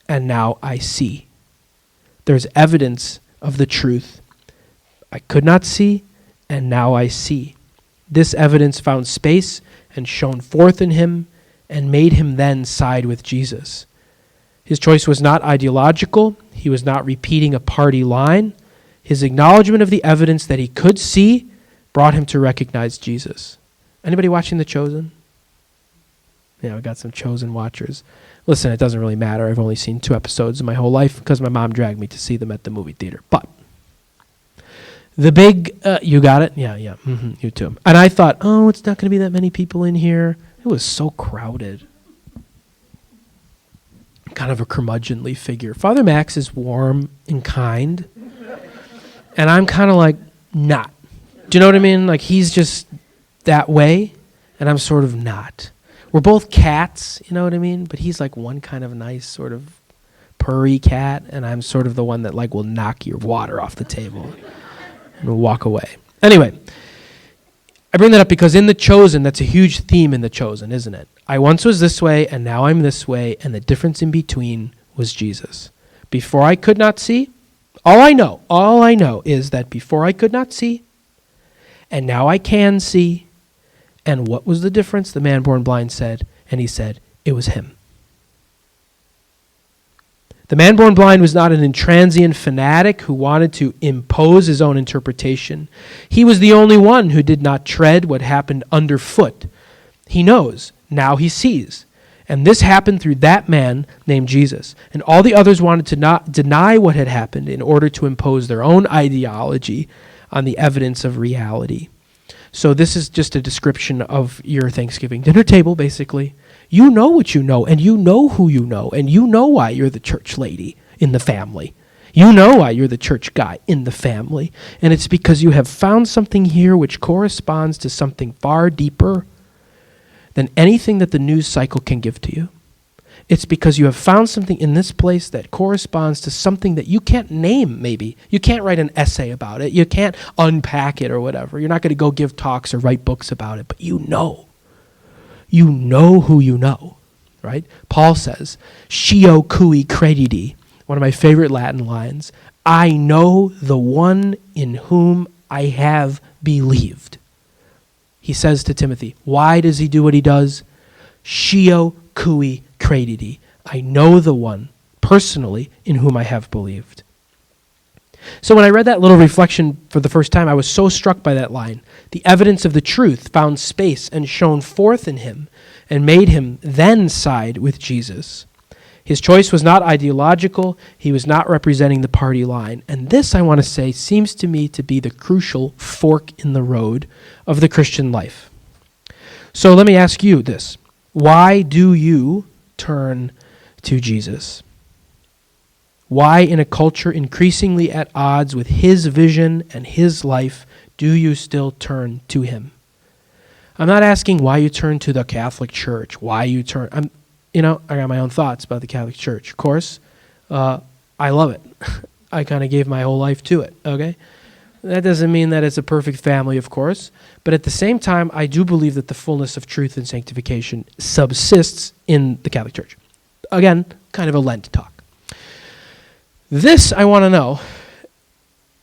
and now I see. There's evidence of the truth. I could not see, and now I see. This evidence found space and shone forth in him and made him then side with Jesus. His choice was not ideological. He was not repeating a party line. His acknowledgement of the evidence that he could see brought him to recognize Jesus. Anybody watching The Chosen? Yeah, we got some Chosen watchers. Listen, it doesn't really matter. I've only seen 2 episodes in my whole life because my mom dragged me to see them at the movie theater. But the big, you got it? Yeah, you too. And I thought, oh, it's not going to be that many people in here. It was so crowded. Kind of a curmudgeonly figure. Father Max is warm and kind. And I'm kind of like, not. Do you know what I mean? Like, he's just that way, and I'm sort of not. We're both cats, you know what I mean? But he's like one kind of nice sort of purry cat, and I'm sort of the one that like will knock your water off the table and walk away. Anyway, I bring that up because in The Chosen, that's a huge theme in The Chosen, isn't it? I once was this way, and now I'm this way, and the difference in between was Jesus. Before I could not see, all I know is that before I could not see, and now I can see. And what was the difference? The man born blind said, and he said, it was him. The man born blind was not an intransient fanatic who wanted to impose his own interpretation. He was the only one who did not tread what happened underfoot. He knows now he sees. And this happened through that man named Jesus. And all the others wanted to not deny what had happened in order to impose their own ideology on the evidence of reality. So this is just a description of your Thanksgiving dinner table, basically. You know what you know, and you know who you know, and you know why you're the church lady in the family. You know why you're the church guy in the family. And it's because you have found something here which corresponds to something far deeper than anything that the news cycle can give to you. It's because you have found something in this place that corresponds to something that you can't name, maybe. You can't write an essay about it. You can't unpack it or whatever. You're not going to go give talks or write books about it, but you know. You know who you know, right? Paul says, "Scio cui credidi," one of my favorite Latin lines. I know the one in whom I have believed. He says to Timothy, why does he do what he does? "Scio cui credidi." I know the one personally in whom I have believed. So when I read that little reflection for the first time, I was so struck by that line. The evidence of the truth found space and shone forth in him and made him then side with Jesus. His choice was not ideological. He was not representing the party line. And this, I want to say, seems to me to be the crucial fork in the road of the Christian life. So let me ask you this. Why do you turn to Jesus? Why, in a culture increasingly at odds with his vision and his life, do you still turn to him? I'm not asking why you turn to the Catholic Church, why you turn... I got my own thoughts about the Catholic Church. Of course, I love it. I kind of gave my whole life to it, okay? That doesn't mean that it's a perfect family, of course. But at the same time, I do believe that the fullness of truth and sanctification subsists in the Catholic Church. Again, kind of a Lent talk. This, I want to know.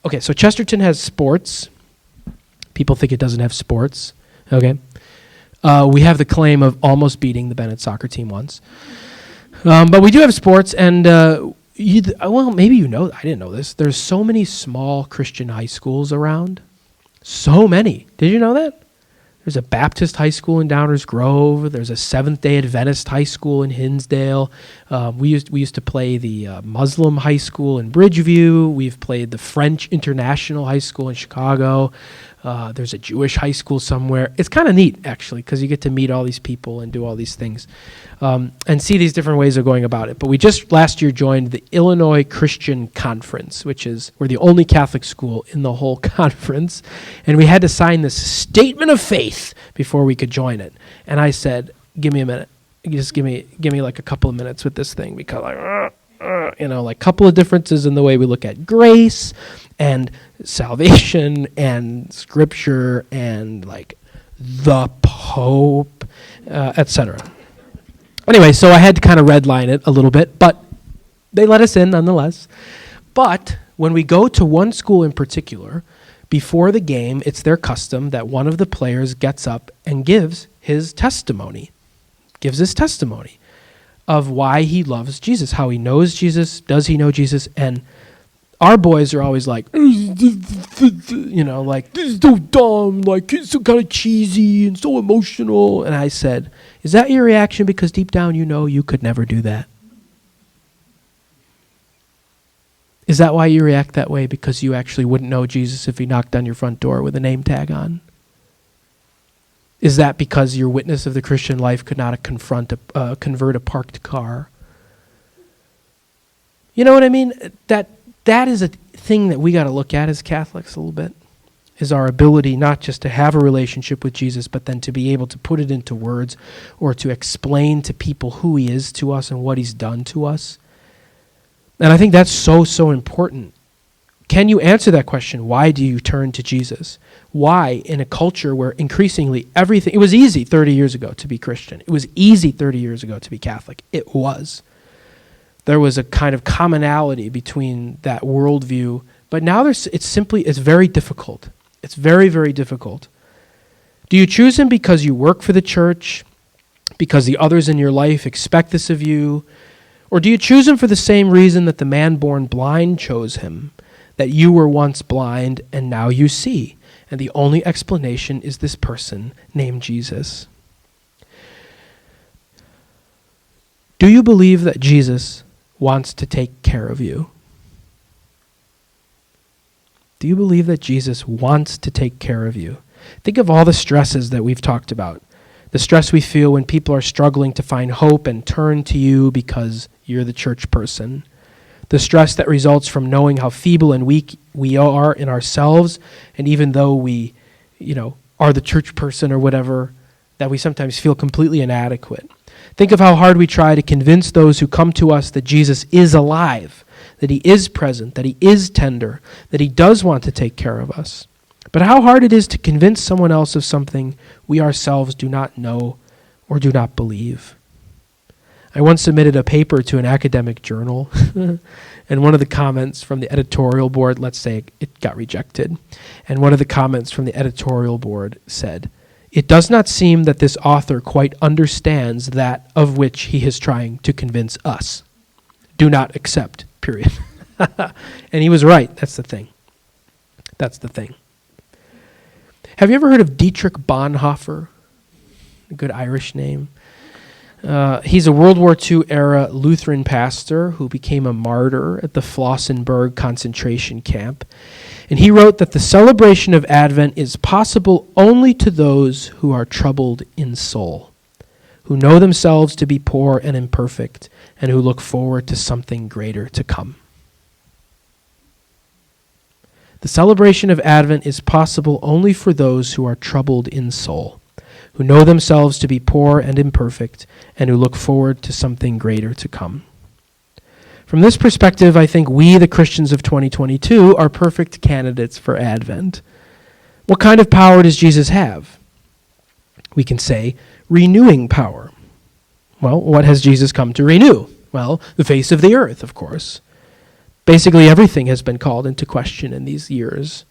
Okay, so Chesterton has sports. People think it doesn't have sports, okay? We have the claim of almost beating the Bennett soccer team once. But we do have sports, and maybe you know, I didn't know this. There's so many small Christian high schools around. So many. Did you know that? There's a Baptist high school in Downers Grove. There's a Seventh-day Adventist high school in Hinsdale. We used to play the Muslim high school in Bridgeview. We've played the French International High School in Chicago. There's a Jewish high school somewhere. It's kind of neat, actually, because you get to meet all these people and do all these things and see these different ways of going about it. But we just last year joined the Illinois Christian Conference, we're the only Catholic school in the whole conference. And we had to sign this statement of faith before we could join it. And I said, give me a minute. Just give me like a couple of minutes with this thing because like a couple of differences in the way we look at grace and salvation and scripture and like the Pope, etc. Anyway, so I had to kind of redline it a little bit, but they let us in nonetheless. But when we go to one school in particular, before the game, it's their custom that one of the players gets up and gives his testimony of why he loves Jesus, how he knows Jesus, does he know Jesus, and our boys are always like, like, this is so dumb, like, it's so kind of cheesy and so emotional. And I said, is that your reaction because deep down you know you could never do that? Is that why you react that way? Because you actually wouldn't know Jesus if he knocked on your front door with a name tag on? Is that because your witness of the Christian life could not convert a parked car? You know what I mean? That is a thing that we got to look at as Catholics a little bit, is our ability not just to have a relationship with Jesus, but then to be able to put it into words or to explain to people who he is to us and what he's done to us. And I think that's so, so important. Can you answer that question? Why do you turn to Jesus? Why, in a culture where increasingly everything... It was easy 30 years ago to be Christian. It was easy 30 years ago to be Catholic. It was. There was a kind of commonality between that worldview. But now it's very difficult. It's very, very difficult. Do you choose him because you work for the church? Because the others in your life expect this of you? Or do you choose him for the same reason that the man born blind chose him? That you were once blind and now you see. And the only explanation is this person named Jesus. Do you believe that Jesus wants to take care of you? Do you believe that Jesus wants to take care of you? Think of all the stresses that we've talked about. The stress we feel when people are struggling to find hope and turn to you because you're the church person. The stress that results from knowing how feeble and weak we are in ourselves, and even though we, are the church person or whatever, that we sometimes feel completely inadequate. Think of how hard we try to convince those who come to us that Jesus is alive, that he is present, that he is tender, that he does want to take care of us. But how hard it is to convince someone else of something we ourselves do not know or do not believe. I once submitted a paper to an academic journal, and one of the comments from the editorial board, let's say it got rejected, and one of the comments from the editorial board said, "It does not seem that this author quite understands that of which he is trying to convince us. Do not accept, period." And he was right. That's the thing. Have you ever heard of Dietrich Bonhoeffer? A good Irish name. He's a World War II era Lutheran pastor who became a martyr at the Flossenburg concentration camp. And he wrote that the celebration of Advent is possible only to those who are troubled in soul, who know themselves to be poor and imperfect, and who look forward to something greater to come. The celebration of Advent is possible only for those who are troubled in soul, who know themselves to be poor and imperfect, and who look forward to something greater to come. From this perspective, I think we, the Christians of 2022, are perfect candidates for Advent. What kind of power does Jesus have? We can say, renewing power. Well, what has Jesus come to renew? Well, the face of the earth, of course. Basically, everything has been called into question in these years.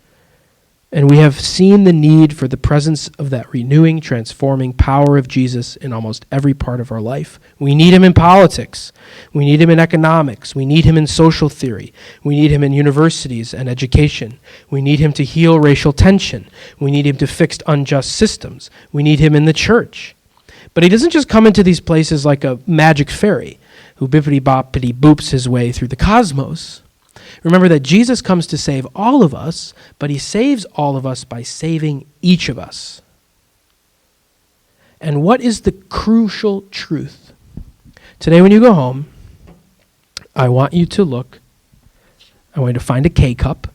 And we have seen the need for the presence of that renewing, transforming power of Jesus in almost every part of our life. We need him in politics. We need him in economics. We need him in social theory. We need him in universities and education. We need him to heal racial tension. We need him to fix unjust systems. We need him in the church. But he doesn't just come into these places like a magic fairy who bippity-boppity boops his way through the cosmos. Remember that Jesus comes to save all of us, but he saves all of us by saving each of us. And what is the crucial truth? Today when you go home, I want you to find a K-cup,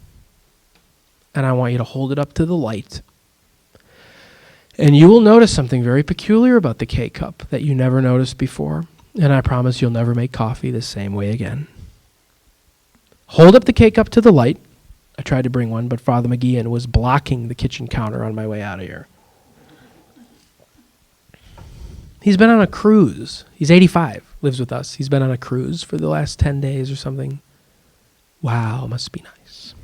and I want you to hold it up to the light. And you will notice something very peculiar about the K-cup that you never noticed before, and I promise you'll never make coffee the same way again. Hold up the K-cup to the light. I tried to bring one, but Father McGeehan was blocking the kitchen counter on my way out of here. He's been on a cruise. He's 85, lives with us. He's been on a cruise for the last 10 days or something. Wow, must be nice.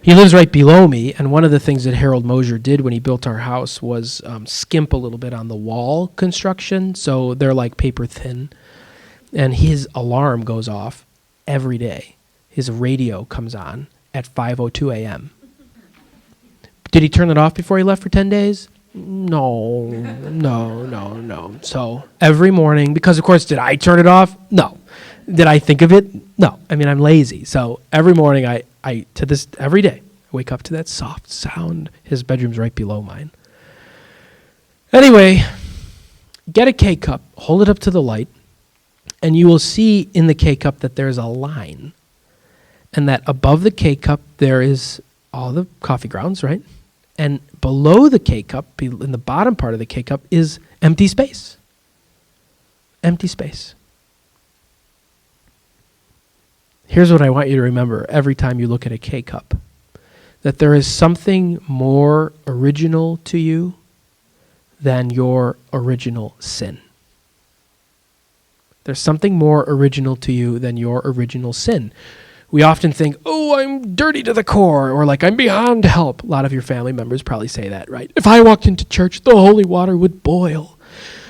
He lives right below me, and one of the things that Harold Mosier did when he built our house was skimp a little bit on the wall construction, so they're like paper thin. And his alarm goes off every day. His radio comes on at 5:02 a.m. Did he turn it off before he left for 10 days? No. So every morning, because of course, did I turn it off? No. Did I think of it? No. I mean, I'm lazy. So every morning, every day, I wake up to that soft sound. His bedroom's right below mine. Anyway, get a K-cup, hold it up to the light, and you will see in the K-cup that there's a line. And that above the K-cup, there is all the coffee grounds, right? And below the K-cup, in the bottom part of the K-cup, is empty space. Empty space. Here's what I want you to remember every time you look at a K-cup. That there is something more original to you than your original sin. There's something more original to you than your original sin. We often think, oh, I'm dirty to the core, or like I'm beyond help. A lot of your family members probably say that, right? If I walked into church, the holy water would boil.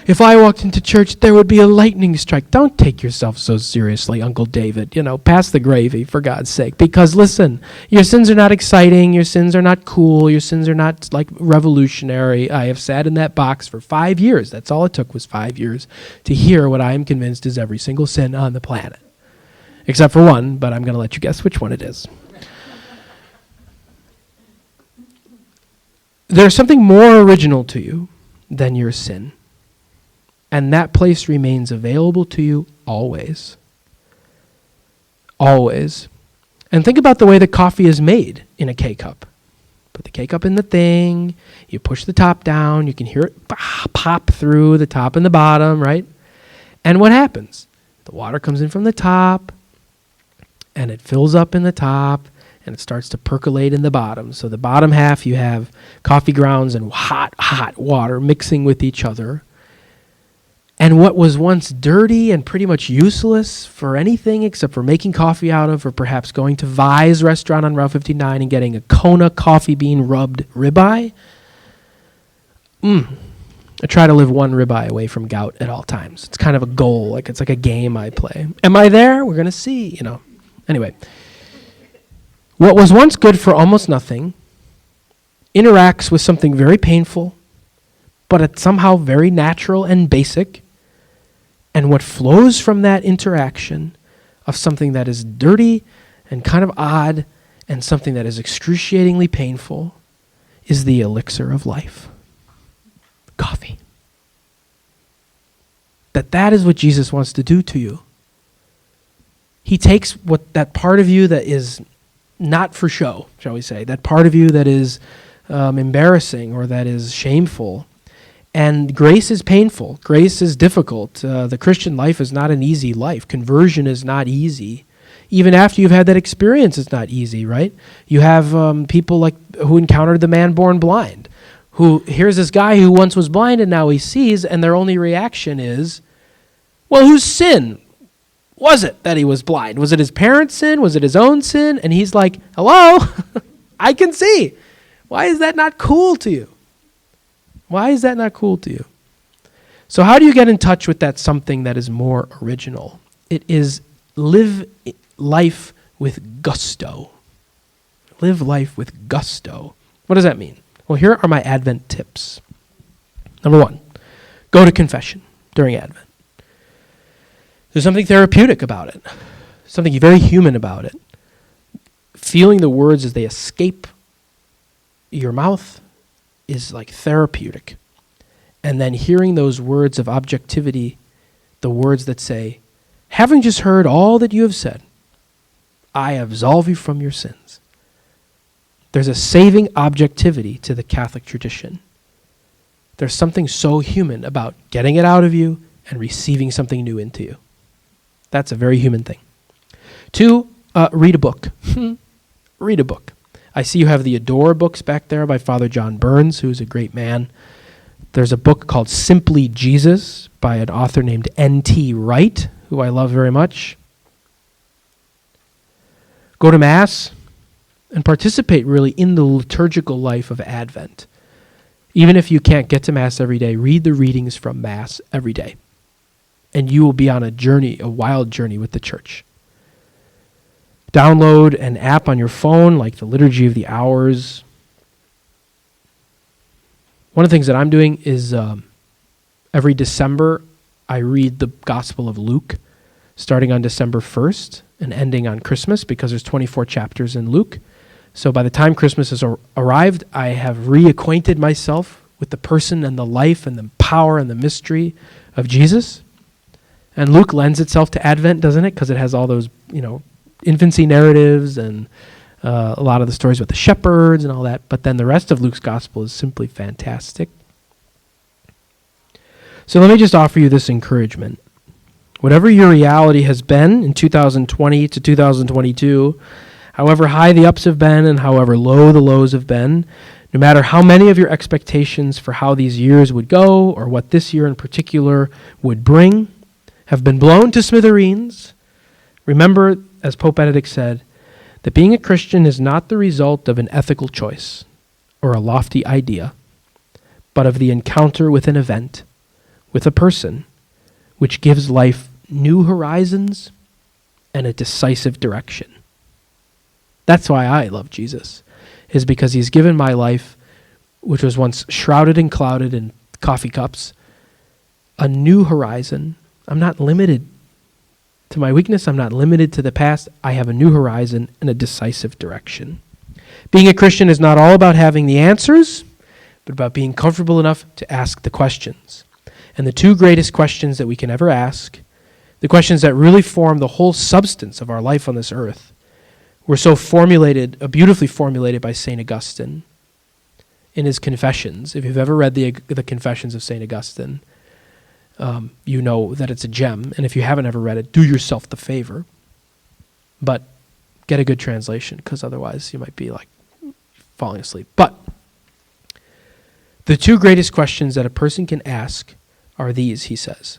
If I walked into church, there would be a lightning strike. Don't take yourself so seriously, Uncle David. Pass the gravy, for God's sake. Because listen, your sins are not exciting. Your sins are not cool. Your sins are not like revolutionary. I have sat in that box for 5 years. That's all it took was 5 years to hear what I am convinced is every single sin on the planet. Except for one, but I'm going to let you guess which one it is. There's something more original to you than your sin. And that place remains available to you always. Always. And think about the way the coffee is made in a K-cup. Put the K-cup in the thing, you push the top down, you can hear it pop through the top and the bottom, right? And what happens? The water comes in from the top, and it fills up in the top, and it starts to percolate in the bottom. So the bottom half, you have coffee grounds and hot water mixing with each other. And what was once dirty and pretty much useless for anything except for making coffee out of, or perhaps going to Vi's restaurant on Route 59 and getting a Kona coffee bean rubbed ribeye. I try to live one ribeye away from gout at all times. It's kind of a goal, it's like a game I play. Am I there? We're going to see, Anyway, what was once good for almost nothing interacts with something very painful, but it's somehow very natural and basic. And what flows from that interaction of something that is dirty and kind of odd and something that is excruciatingly painful is the elixir of life. Coffee. That is what Jesus wants to do to you. He takes that part of you that is not for show, shall we say, that part of you that is embarrassing or that is shameful. And grace is painful. Grace is difficult. The Christian life is not an easy life. Conversion is not easy. Even after you've had that experience, it's not easy, right? You have people who encountered the man born blind, who here's this guy who once was blind and now he sees, and their only reaction is, well, whose sin was it that he was blind? Was it his parents' sin? Was it his own sin? And he's like, hello, I can see. Why is that not cool to you? Why is that not cool to you? So how do you get in touch with that something that is more original? It is live life with gusto. Live life with gusto. What does that mean? Well, here are my Advent tips. Number 1, go to confession during Advent. There's something therapeutic about it, something very human about it. Feeling the words as they escape your mouth is like therapeutic. And then hearing those words of objectivity, the words that say, having just heard all that you have said, I absolve you from your sins. There's a saving objectivity to the Catholic tradition. There's something so human about getting it out of you and receiving something new into you. That's a very human thing. 2, read a book. Read a book. I see you have the Adore books back there by Father John Burns, who's a great man. There's a book called Simply Jesus by an author named N.T. Wright, who I love very much. Go to Mass and participate really in the liturgical life of Advent. Even if you can't get to Mass every day, read the readings from Mass every day. And you will be on a journey, a wild journey with the church. Download an app on your phone like the Liturgy of the Hours. One of the things that I'm doing is every December I read the Gospel of Luke, starting on December 1st and ending on Christmas, because there's 24 chapters in Luke. So by the time Christmas has arrived, I have reacquainted myself with the person and the life and the power and the mystery of Jesus. And Luke lends itself to Advent, doesn't it? Because it has all those, infancy narratives and a lot of the stories with the shepherds and all that. But then the rest of Luke's gospel is simply fantastic. So let me just offer you this encouragement. Whatever your reality has been in 2020 to 2022, however high the ups have been and however low the lows have been, no matter how many of your expectations for how these years would go or what this year in particular would bring have been blown to smithereens, remember, as Pope Benedict said, that being a Christian is not the result of an ethical choice or a lofty idea, but of the encounter with an event, with a person which gives life new horizons and a decisive direction. That's why I love Jesus, is because he's given my life, which was once shrouded and clouded in coffee cups, a new horizon. I'm not limited to my weakness. I'm not limited to the past. I have a new horizon and a decisive direction. Being a Christian is not all about having the answers, but about being comfortable enough to ask the questions. And the two greatest questions that we can ever ask, the questions that really form the whole substance of our life on this earth, were so beautifully formulated by St. Augustine in his Confessions. If you've ever read the Confessions of St. Augustine, you know that it's a gem. And if you haven't ever read it, do yourself the favor. But get a good translation, because otherwise you might be like falling asleep. But the two greatest questions that a person can ask are these, he says.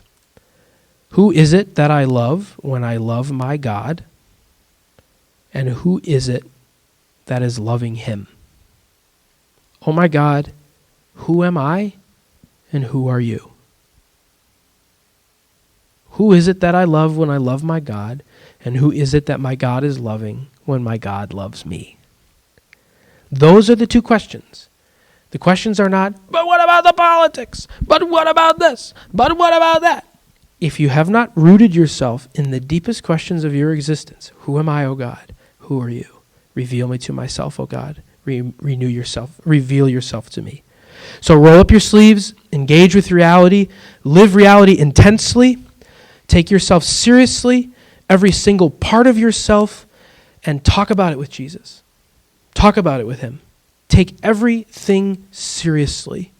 Who is it that I love when I love my God? And who is it that is loving him? Oh my God, who am I and who are you? Who is it that I love when I love my God? And who is it that my God is loving when my God loves me? Those are the two questions. The questions are not, but what about the politics? But what about this? But what about that? If you have not rooted yourself in the deepest questions of your existence, who am I, O God? Who are you? Reveal me to myself, O God. Reveal yourself to me. So roll up your sleeves, engage with reality, live reality intensely, take yourself seriously, every single part of yourself, and talk about it with Jesus. Talk about it with him. Take everything seriously.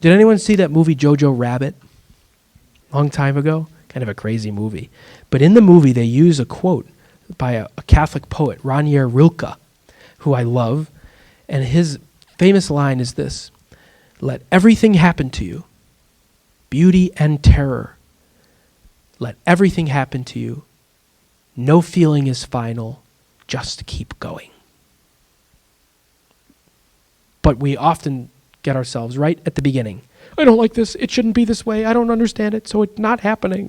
Did anyone see that movie Jojo Rabbit? Long time ago? Kind of a crazy movie. But in the movie, they use a quote by a Catholic poet, Rainier Rilke, who I love. And his famous line is this: let everything happen to you, beauty and terror. Let everything happen to you. No feeling is final. Just keep going. But we often get ourselves right at the beginning. I don't like this. It shouldn't be this way. I don't understand it, so it's not happening.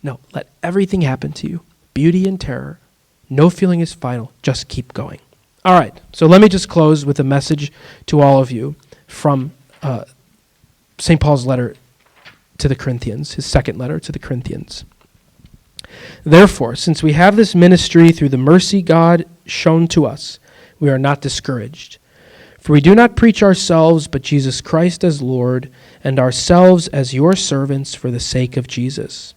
No, let everything happen to you. Beauty and terror. No feeling is final. Just keep going. All right, so let me just close with a message to all of you from St. Paul's letter to the Corinthians, his second letter to the Corinthians. Therefore, since we have this ministry through the mercy God shown to us, we are not discouraged. For we do not preach ourselves, but Jesus Christ as Lord, and ourselves as your servants for the sake of Jesus.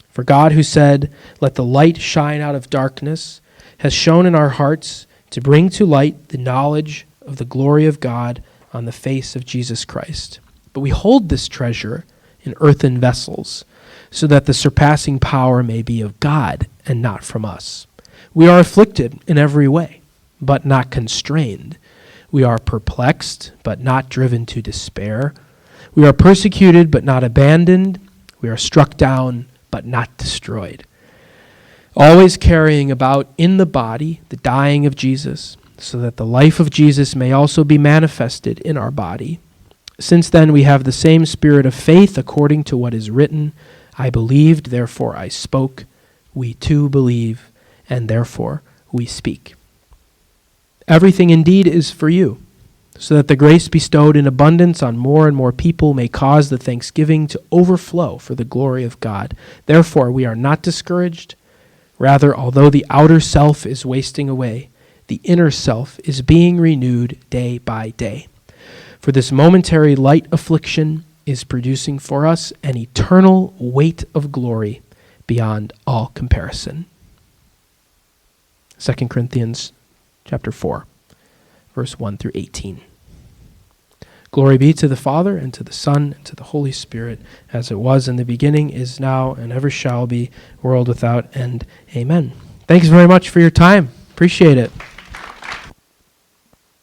For God, who said, let the light shine out of darkness, has shone in our hearts to bring to light the knowledge of the glory of God on the face of Jesus Christ. But we hold this treasure in earthen vessels, so that the surpassing power may be of God and not from us. We are afflicted in every way, but not constrained. We are perplexed, but not driven to despair. We are persecuted, but not abandoned. We are struck down, but not destroyed. Always carrying about in the body the dying of Jesus, so that the life of Jesus may also be manifested in our body. Since then we have the same spirit of faith according to what is written, I believed, therefore I spoke. We too believe, and therefore we speak. Everything indeed is for you, so that the grace bestowed in abundance on more and more people may cause the thanksgiving to overflow for the glory of God. Therefore we are not discouraged. Rather, although the outer self is wasting away, the inner self is being renewed day by day. For this momentary light affliction is producing for us an eternal weight of glory beyond all comparison. 2 Corinthians chapter 4, verse 1 through 18. Glory be to the Father, and to the Son, and to the Holy Spirit, as it was in the beginning, is now, and ever shall be, world without end. Amen. Thanks very much for your time. Appreciate it.